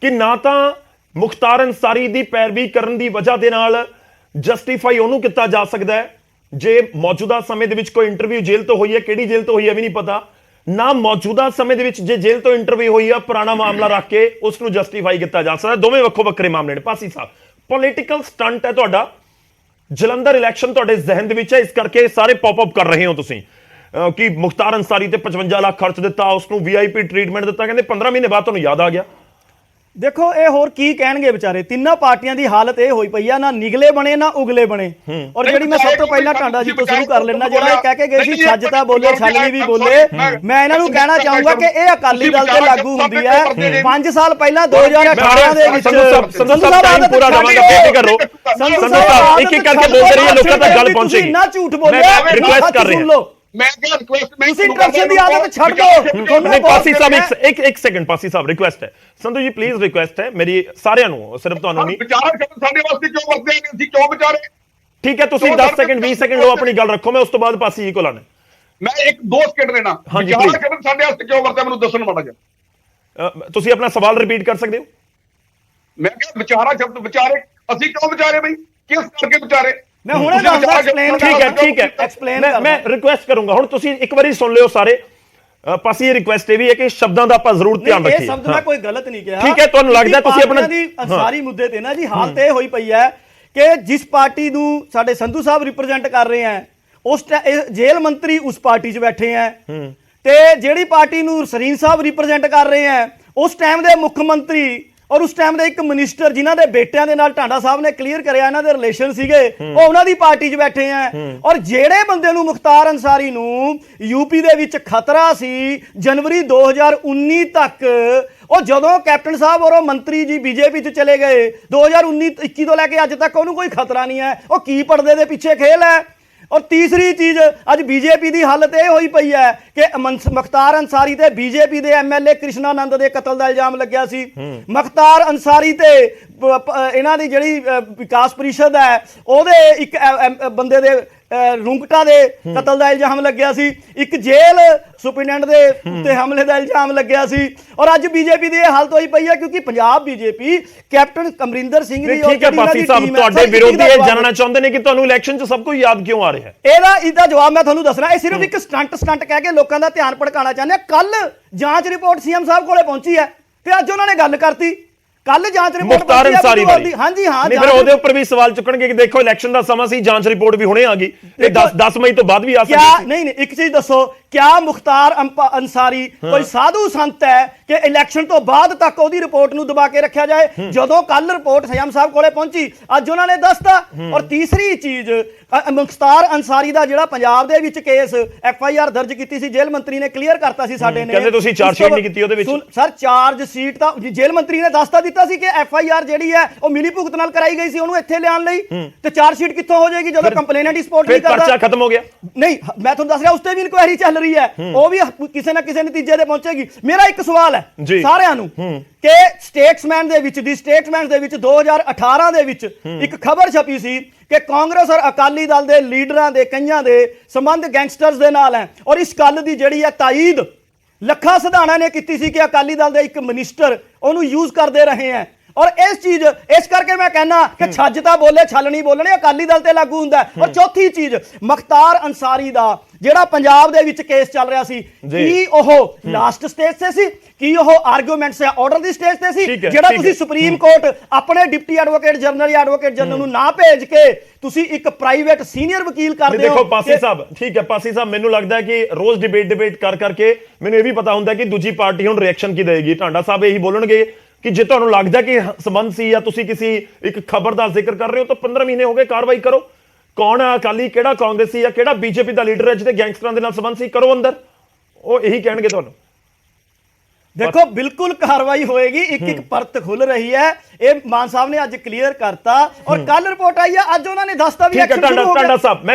ਕਿ ਨਾ ਤਾਂ ਮੁਖਤਾਰ ਅੰਸਾਰੀ ਦੀ ਪੈਰਵੀ ਕਰਨ ਦੀ ਵਜ੍ਹਾ ਦੇ ਨਾਲ ਜਸਟੀਫਾਈ ਉਹਨੂੰ ਕੀਤਾ ਜਾ ਸਕਦਾ ਹੈ ਜੇ ਮੌਜੂਦਾ ਸਮੇਂ ਦੇ ਵਿੱਚ ਕੋਈ ਇੰਟਰਵਿਊ ਜੇਲ੍ਹ ਤੋਂ ਹੋਈ ਹੈ, ਕਿਹੜੀ ਜੇਲ੍ਹ ਤੋਂ ਹੋਈ ਹੈ ਵੀ ਨਹੀਂ ਪਤਾ, ਨਾ ਮੌਜੂਦਾ ਸਮੇਂ ਦੇ ਵਿੱਚ ਜੇ ਜੇਲ੍ਹ ਤੋਂ ਇੰਟਰਵਿਊ ਹੋਈ ਆ ਪੁਰਾਣਾ ਮਾਮਲਾ ਰੱਖ ਕੇ ਉਸ ਨੂੰ ਜਸਟੀਫਾਈ ਕੀਤਾ ਜਾ ਸਕਦਾ। ਦੋਵੇਂ ਵੱਖੋ ਵੱਖਰੇ ਮਾਮਲੇ ਨੇ। ਪਾਸੀ ਸਾਹਿਬ, ਪੋਲੀਟੀਕਲ ਸਟੰਟ ਹੈ ਤੁਹਾਡਾ, ਜਲੰਧਰ ਇਲੈਕਸ਼ਨ ਤੁਹਾਡੇ ਜ਼ਿਹਨ ਦੇ ਵਿੱਚ ਹੈ, ਇਸ ਕਰਕੇ ਸਾਰੇ ਪੌਪ ਅਪ ਕਰ ਰਹੇ ਹੋ ਤੁਸੀਂ ਕਿ ਮੁਖਤਾਰ ਅੰਸਾਰੀ ਤੇ 55 ਲੱਖ ਖਰਚ ਦਿੱਤਾ, ਉਸ ਨੂੰ VIP ਟ੍ਰੀਟਮੈਂਟ ਦਿੱਤਾ, ਕਹਿੰਦੇ 15 ਮਹੀਨੇ ਬਾਅਦ ਤੁਹਾਨੂੰ ਯਾਦ ਆ ਗਿਆ। ਦੇਖੋ ਇਹ ਹੋਰ ਕੀ ਕਹਿਣਗੇ ਵਿਚਾਰੇ। ਤਿੰਨਾਂ ਪਾਰਟੀਆਂ ਦੀ ਹਾਲਤ ਇਹ ਹੋਈ ਪਈ ਆ, ਨਾ ਨਿਗਲੇ ਬਣੇ ਨਾ ਉਗਲੇ ਬਣੇ। ਔਰ ਜਿਹੜੀ ਮੈਂ ਸਭ ਤੋਂ ਪਹਿਲਾਂ ਟਾਂਡਾ ਜੀ ਤੋਂ ਸ਼ੁਰੂ ਕਰ ਲੈਣਾ, ਜਿਹੜਾ ਇਹ ਕਹਿ ਕੇ ਗਏ ਸੀ ਛੱਜਤਾ ਬੋਲੇ ਛੱਲਣੀ ਵੀ ਬੋਲੇ, ਮੈਂ ਇਹਨਾਂ ਨੂੰ ਕਹਿਣਾ ਚਾਹੂੰਗਾ ਕਿ ਇਹ ਅਕਾਲੀ ਦਲ ਤੇ ਲਾਗੂ ਹੁੰਦੀ ਹੈ। 5 ਸਾਲ ਪਹਿਲਾਂ 2018 ਦੇ ਵਿੱਚ ਸੰਧੂ ਸਾਹਿਬ ਟਾਈਮ ਪੂਰਾ ਦਵਾਂਗਾ, ਬੇਫਿਕਰ ਰਹੋ। ਸੰਧੂ ਸਾਹਿਬ ਇੱਕ ਇੱਕ ਕਰਕੇ ਬੋਲ ਰਹੀ ਹੈ, ਲੋਕਾਂ ਤੱਕ ਗੱਲ ਪਹੁੰਚੇਗੀ। ਇੰਨਾ ਝੂਠ ਬੋਲਿਆ, ਰਿਕੁਐਸਟ ਕਰ ਰਹੇ ਹਾਂ। ਮੈਂ ਕਿਹਾ ਰਿਕੁਐਸਟ ਮੈਂ ਤੁਸੀਂ interruption ਦੀ ਆਦਤ ਛੱਡ ਦਿਓ। ਨਹੀਂ ਪਾਸੀ ਸਾਹਿਬ ਇੱਕ ਸੈਕਿੰਡ ਪਾਸੀ ਸਾਹਿਬ ਰਿਕੁਐਸਟ ਹੈ ਸੰਧੂ ਜੀ ਪਲੀਜ਼ ਰਿਕੁਐਸਟ ਹੈ ਮੇਰੀ ਸਾਰਿਆਂ ਨੂੰ ਸਿਰਫ ਤੁਹਾਨੂੰ ਨਹੀਂ ਵਿਚਾਰ ਸ਼ਬਦ ਸਾਡੇ ਵਾਸਤੇ ਕਿਉਂ ਵਰਤੇ ਨੇ ਅਸੀਂ ਕਿਉਂ ਵਿਚਾਰੇ ਠੀਕ ਹੈ ਤੁਸੀਂ 10 ਸੈਕਿੰਡ 20 ਸੈਕਿੰਡ ਲਓ ਆਪਣੀ ਗੱਲ ਰੱਖੋ ਮੈਂ ਉਸ ਤੋਂ ਬਾਅਦ ਪਾਸੀ ਜੀ ਕੋਲ ਆਣਾ ਮੈਂ ਇੱਕ 2 ਸਕਿੰਟ ਦੇਣਾ ਹਾਂਜੀ, ਵਿਚਾਰ please। ਸ਼ਬਦ ਸਾਡੇ ਵਾਸਤੇ ਕਿਉਂ ਵਰਤੇ ਮੈਨੂੰ ਦੱਸਣ ਮਾੜਾ ਜਿਹਾ ਤੁਸੀਂ ਆਪਣਾ ਸਵਾਲ ਰਿਪੀਟ ਕਰ ਸਕਦੇ ਹੋ ਮੈਂ ਕਿਹਾ ਵਿਚਾਰਾ ਸ਼ਬਦ ਵਿਚਾਰੇ ਅਸੀਂ ਕਿਉਂ ਵਿਚਾਰੇ ਬਈ ਕਿਸ ਕਰਕੇ ਵਿਚਾਰੇ ਮੈਂ ਹੁਣੇ ਤੁਸੀਂ ਦੱਸਦਾ, ਵਿਚਾਰ explain ਠੀਕ ਹੈ explain ਮੈਂ ਰਿਕੁਐਸਟ ਕਰੂੰਗਾ ਹੁਣ ਤੁਸੀਂ ਇੱਕ ਵਾਰੀ ਸੁਣ ਲਿਓ ਸਾਰੇ ਪਾਸੀ ਇਹ ਰਿਕੁਐਸਟ ਇਹ ਵੀ ਹੈ ਕਿ ਸ਼ਬਦਾਂ ਦਾ ਆਪਾਂ ਜ਼ਰੂਰ ਧਿਆਨ ਨਹੀਂ, ਰੱਖੀਏ ਇਹ ਸ਼ਬਦ ਮੈਂ ਕੋਈ ਗਲਤ ਨਹੀਂ ਕਿਹਾ ਠੀਕ ਹੈ, ਤੁਹਾਨੂੰ ਲੱਗਦਾ ਤੁਸੀਂ ਆਪਣਾ- ਪਾਰਟੀਆਂ ਦੀ ਅਨਸਾਰੀ ਮੁੱਦੇ ਤੇ ਨਾ ਜੀ ਹਾਲਤ ਇਹ ਹੋਈ ਪਈ ਹੈ ਕਿ ਜਿਸ ਪਾਰਟੀ ਨੂੰ ਸਾਡੇ ਸੰਧੂ ਸਾਹਿਬ ਰਿਪਰੈਜ਼ੈਂਟ ਕਰ ਰਹੇ ਹੈ ਉਸ ਜੇਲ੍ਹ ਮੰਤਰੀ ਉਸ ਪਾਰਟੀ 'ਚ ਬੈਠੇ ਹੈ ਤੇ ਜਿਹੜੀ ਪਾਰਟੀ ਨੂੰ ਸਰੀਨ ਸਾਹਿਬ ਰਿਪਰੈਜ਼ੈਂਟ ਕਰ ਰਹੇ ਹੈ ਉਸ ਟਾਈਮ ਦੇ ਮੁੱਖ ਮੰਤਰੀ ਔਰ ਉਸ ਟਾਈਮ ਦੇ ਇੱਕ ਮਿਨਿਸਟਰ ਜਿਨ੍ਹਾਂ ਦੇ ਬੇਟਿਆਂ ਦੇ ਨਾਲ ਟਾਂਡਾ ਸਾਹਿਬ ਨੇ ਕਲੀਅਰ ਕਰਿਆ ਇਹਨਾਂ ਦੇ ਰਿਲੇਸ਼ਨ ਸੀਗੇ ਉਹ ਉਹਨਾਂ ਦੀ ਪਾਰਟੀ 'ਚ ਬੈਠੇ ਆ ਔਰ ਜਿਹੜੇ ਬੰਦੇ ਨੂੰ ਮੁਖਤਾਰ ਅੰਸਾਰੀ ਨੂੰ ਯੂਪੀ ਦੇ ਵਿੱਚ ਖਤਰਾ ਸੀ ਜਨਵਰੀ 2019 ਤੱਕ ਉਹ ਜਦੋਂ ਕੈਪਟਨ ਸਾਹਿਬ ਔਰ ਉਹ ਮੰਤਰੀ ਜੀ ਬੀਜੇਪੀ 'ਚ ਚਲੇ ਗਏ 2019-21 ਤੋਂ ਲੈ ਕੇ ਅੱਜ ਤੱਕ ਉਹਨੂੰ ਕੋਈ ਖਤਰਾ ਨਹੀਂ ਹੈ ਉਹ ਕੀ ਪਰਦੇ ਦੇ ਪਿੱਛੇ ਖੇਲ ਹੈ ਔਰ ਤੀਸਰੀ ਚੀਜ਼ ਅੱਜ ਬੀਜੇਪੀ ਦੀ ਹਾਲਤ ਇਹ ਹੋਈ ਪਈ ਹੈ ਕਿ ਮੁਖਤਾਰ ਅੰਸਾਰੀ ਤੇ ਬੀਜੇਪੀ ਦੇ ਐਮਐਲਏ ਕ੍ਰਿਸ਼ਨਾਨੰਦ ਦੇ ਕਤਲ ਦਾ ਇਲਜ਼ਾਮ ਲੱਗਿਆ ਸੀ ਮੁਖਤਾਰ ਅੰਸਾਰੀ ਤੇ ਇਹਨਾਂ ਦੀ ਜਿਹੜੀ ਵਿਕਾਸ ਪਰਿਸ਼ਦ ਹੈ ਉਹਦੇ ਇੱਕ ਬੰਦੇ ਦੇ ਰੁੰਗਟਾ ਦੇ ਕਤਲ ਦਾ ਇਲਜ਼ਾਮ ਲੱਗਿਆ ਸੀ ਇੱਕ ਜੇਲ੍ਹ ਸੁਪਰਡੈਂਟ ਦੇ ਉੱਤੇ ਹਮਲੇ ਦਾ ਇਲਜ਼ਾਮ ਲੱਗਿਆ ਸੀ ਔਰ ਅੱਜ ਬੀਜੇਪੀ ਦੀ ਇਹ ਹਾਲਤ ਹੋਈ ਪਈ ਹੈ ਕਿਉਂਕਿ ਪੰਜਾਬ ਬੀਜੇਪੀ ਕੈਪਟਨ ਅਮਰਿੰਦਰ ਸਿੰਘ ਦੀ ਠੀਕ ਹੈ ਪਾਸੀ ਸਾਹਿਬ ਤੁਹਾਡੇ ਵਿਰੋਧੀ ਇਹ ਜਾਣਨਾ ਚਾਹੁੰਦੇ ਨੇ ਕਿ ਤੁਹਾਨੂੰ ਇਲੈਕਸ਼ਨ 'ਚ ਸਭ ਕੁਝ ਯਾਦ ਕਿਉਂ ਆ ਰਿਹਾ ਹੈ ਇਹਦਾ ਜਵਾਬ ਮੈਂ ਤੁਹਾਨੂੰ ਦੱਸਣਾ ਇਹ ਸਿਰਫ ਇੱਕ ਸਟੰਟ ਕਹਿ ਕੇ ਲੋਕਾਂ ਦਾ ਧਿਆਨ ਭਟਕਾਉਣਾ ਚਾਹੁੰਦੇ ਆ ਕੱਲ ਜਾਂਚ ਰਿਪੋਰਟ ਸੀਐਮ ਸਾਹਿਬ ਕੋਲੇ ਪਹੁੰਚੀ ਹੈ ਤੇ ਅੱਜ ਉਹਨਾਂ ਨੇ ਗੱਲ ਕਰਤੀ ਕੱਲ ਜਾਂਚ ਰਿਪੋਰਟ ਮੁਖਤਾਰ ਅੰਸਾਰੀ ਬਾਰੇ ਹਾਂਜੀ ਹਾਂ ਨਹੀਂ ਫਿਰ ਉਹਦੇ ਉੱਪਰ ਵੀ ਸਵਾਲ ਚੁੱਕਣਗੇ ਕਿ ਦੇਖੋ ਇਲੈਕਸ਼ਨ ਦਾ ਸਮਾਂ ਸੀ ਜਾਂਚ ਰਿਪੋਰਟ ਵੀ ਹੁਣੇ ਆ ਗਈ ਤੇ 10 ਮਈ ਤੋਂ ਬਾਅਦ ਵੀ ਆ ਸਕਦੀ ਸੀ ਨਹੀਂ ਇੱਕ ਚੀਜ਼ ਦੱਸੋ ਕਿਆ ਮੁਖਤਾਰ ਅੰਸਾਰੀ ਕੋਈ ਸਾਧੂ ਸੰਤ ਹੈ ਕਿ ਇਲੈਕਸ਼ਨ ਤੋਂ ਬਾਅਦ ਤੱਕ ਉਹਦੀ ਰਿਪੋਰਟ ਨੂੰ ਦਬਾ ਕੇ ਰੱਖਿਆ ਜਾਏ ਜਦੋਂ ਕੱਲ ਰਿਪੋਰਟ ਸੀਐਮ ਸਾਹਿਬ ਕੋਲੇ ਪਹੁੰਚੀ ਅੱਜ ਉਹਨਾਂ ਨੇ ਦੱਸਤਾ ਔਰ ਤੀਸਰੀ ਚੀਜ਼ ਮੁਖਤਾਰ ਅੰਸਾਰੀ ਦਾ ਜਿਹੜਾ ਪੰਜਾਬ ਦੇ ਵਿੱਚ ਕੇਸ ਐਫਆਈਆਰ ਦਰਜ ਕੀਤੀ ਸੀ ਜੇਲ੍ਹ ਮੰਤਰੀ ਨੇ ਕਲੀਅਰ ਕਰਤਾ ਸੀ ਸਾਡੇ ਨੇ ਕਹਿੰਦੇ ਤੁਸੀਂ ਚਾਰਜ ਸ਼ੀਟ ਨਹੀਂ ਕੀਤੀ ਉਹਦੇ ਵਿੱਚ ਸਰ ਚਾਰਜ ਸ਼ੀਟ ਤਾਂ ਜੇਲ੍ਹ ਮੰਤਰੀ ਨੇ ਦੱਸਤਾ ਦਿੱਤਾ ਸੀ ਕਿ ਐਫਆਈਆਰ ਜਿਹੜੀ ਹੈ ਉਹ ਮਿਲੀ ਭੁਗਤ ਨਾਲ ਕਰਾਈ ਗਈ ਸੀ ਉਹਨੂੰ ਇੱਥੇ ਲਿਆਉਣ ਲਈ ਤੇ ਚਾਰਜ ਸ਼ੀਟ ਕਿੱਥੋਂ ਹੋ ਜਾਏਗੀ ਜਦੋਂ ਕੰਪਲੇਨੈਂਟ ਸਪੋਰਟ ਨਹੀਂ ਕਰਦਾ ਪਰਚਾ ਖਤਮ ਹੋ ਗਿਆ ਨਹੀਂ ਮੈਂ ਤੁਹਾਨੂੰ ਦੱਸ ਰਿਹਾ ਉਸ ਤੇ ਵੀ ਇਨਕੁਆਇਰੀ ਚੱਲ ਰਹੀ ਹੈ ਉਹ ਵੀ ਕਿਸੇ ਨਾ ਕਿਸੇ ਨਤੀਜੇ ਤੇ ਪਹੁੰਚੇਗੀ ਮੇਰਾ ਇੱਕ ਸਵਾਲ ਹੈ ਸਾਰਿਆਂ ਨੂੰ ਕਿ ਸਟੇਟਸਮੈਨ ਦੇ ਵਿੱਚ 2018 ਦੇ ਵਿੱਚ ਇੱਕ ਖਬਰ ਛਪੀ ਸੀ ਕਿ ਕਾਂਗਰਸ ਔਰ ਅਕਾਲੀ ਦਲ ਦੇ ਲੀਡਰਾਂ ਦੇ ਕਈਆਂ ਦੇ ਸੰਬੰਧ ਗੈਂਗਸਟਰਸ ਦੇ ਨਾਲ ਹੈ ਔਰ ਇਸ ਗੱਲ ਦੀ ਜਿਹੜੀ ਹੈ ਤਾਈਦ ਲੱਖਾ ਸਿਧਾਣਾ ਨੇ ਕੀਤੀ ਸੀ ਕਿ ਅਕਾਲੀ ਦਲ ਦੇ ਇੱਕ ਮਿਨਿਸਟਰ ਉਹਨੂੰ ਯੂਜ਼ ਕਰਦੇ ਰਹੇ ਹੈ ਔਰ ਇਸ ਕਰਕੇ ਮੈਂ ਕਹਿੰਦਾ ਕਿ ਛੱਜ ਤਾਂ ਬੋਲੇ ਛਲ ਨਹੀਂ ਬੋਲਣੇ ਅਕਾਲੀ ਦਲ ਤੇ ਲਾਗੂ ਹੁੰਦਾ ਔਰ ਚੌਥੀ ਚੀਜ਼ ਮੁਖਤਾਰ ਅੰਸਾਰੀ ਦਾ ਜਿਹੜਾ ਪੰਜਾਬ ਦੇ ਵਿੱਚ ਕੇਸ ਚੱਲ ਰਿਹਾ ਸੀ ਕੀ ਉਹ ਲਾਸਟ ਸਟੇਜ ਤੇ ਸੀ ਕੀ ਉਹ ਆਰਗੂਮੈਂਟਸ ਜਾਂ ਆਰਡਰ ਦੀ ਸਟੇਜ ਤੇ ਸੀ ਜਿਹੜਾ ਤੁਸੀਂ ਸੁਪਰੀਮ ਕੋਰਟ ਆਪਣੇ ਡਿਪਟੀ ਐਡਵੋਕੇਟ ਜਨਰਲ ਨੂੰ ਨਾ ਭੇਜ ਕੇ ਤੁਸੀਂ ਇੱਕ ਪ੍ਰਾਈਵੇਟ ਸੀਨੀਅਰ ਵਕੀਲ ਕਰਦੇ ਹੋ ਦੇਖੋ ਪਾਸੀ ਸਾਹਿਬ ਠੀਕ ਹੈ ਪਾਸੀ ਸਾਹਿਬ ਮੈਨੂੰ ਲੱਗਦਾ ਹੈ ਕਿ ਰੋਜ਼ ਡਿਬੇਟ ਕਰਕੇ ਮੈਨੂੰ ਇਹ ਵੀ ਪਤਾ ਹੁੰਦਾ ਕਿ ਦੂਜੀ ਪਾਰਟੀ ਹੁਣ ਰਿਐਕਸ਼ਨ ਕੀ ਦੇਗੀ ਟਾਂਡਾ ਸਾਹਿਬ ਇਹੀ ਬੋਲਣਗੇ ਕਿ ਜੇ ਤੁਹਾਨੂੰ ਲੱਗਦਾ ਕਿ ਸੰਬੰਧ ਸੀ ਜਾਂ ਤੁਸੀਂ ਕਿਸੇ ਇੱਕ ਖਬਰ ਦਾ ਜ਼ਿਕਰ ਕਰ ਰਹੇ ਹੋ ਤਾਂ 15 ਮਹੀਨੇ ਹੋ ਗਏ ਕਾਰਵਾਈ ਕਰੋ ਕੌਣ ਹੈ ਅਕਾਲੀ ਕਿਹੜਾ ਕਾਂਗਰਸੀ ਜਾਂ ਕਿਹੜਾ ਬੀਜੇਪੀ ਦਾ ਲੀਡਰ ਹੈ ਜਿਹਦੇ ਗੈਂਗਸਟਰਾਂ ਦੇ ਨਾਲ ਸੰਬੰਧ ਸੀ ਕਰੋ ਅੰਦਰ ਉਹ ਇਹੀ ਕਹਿਣਗੇ ਤੁਹਾਨੂੰ ਦੇਖੋ ਬਿਲਕੁਲ ਕਾਰਵਾਈ ਹੋਏਗੀ ਇੱਕ ਪਰਤ ਖੁੱਲ ਰਹੀ ਹੈ ਇਹ ਮਾਨ ਸਾਹਿਬ ਨੇ ਅੱਜ ਕਲੀਅਰ ਕਰਤਾ ਔਰ ਕੱਲ ਰਿਪੋਰਟ ਆਈ ਹੈ ਅੱਜ ਉਹਨਾਂ ਨੇ ਦੱਸਤਾ ਵੀ ਠੀਕ ਹੈ ਟਾਂਡਾ ਸਾਹਿਬ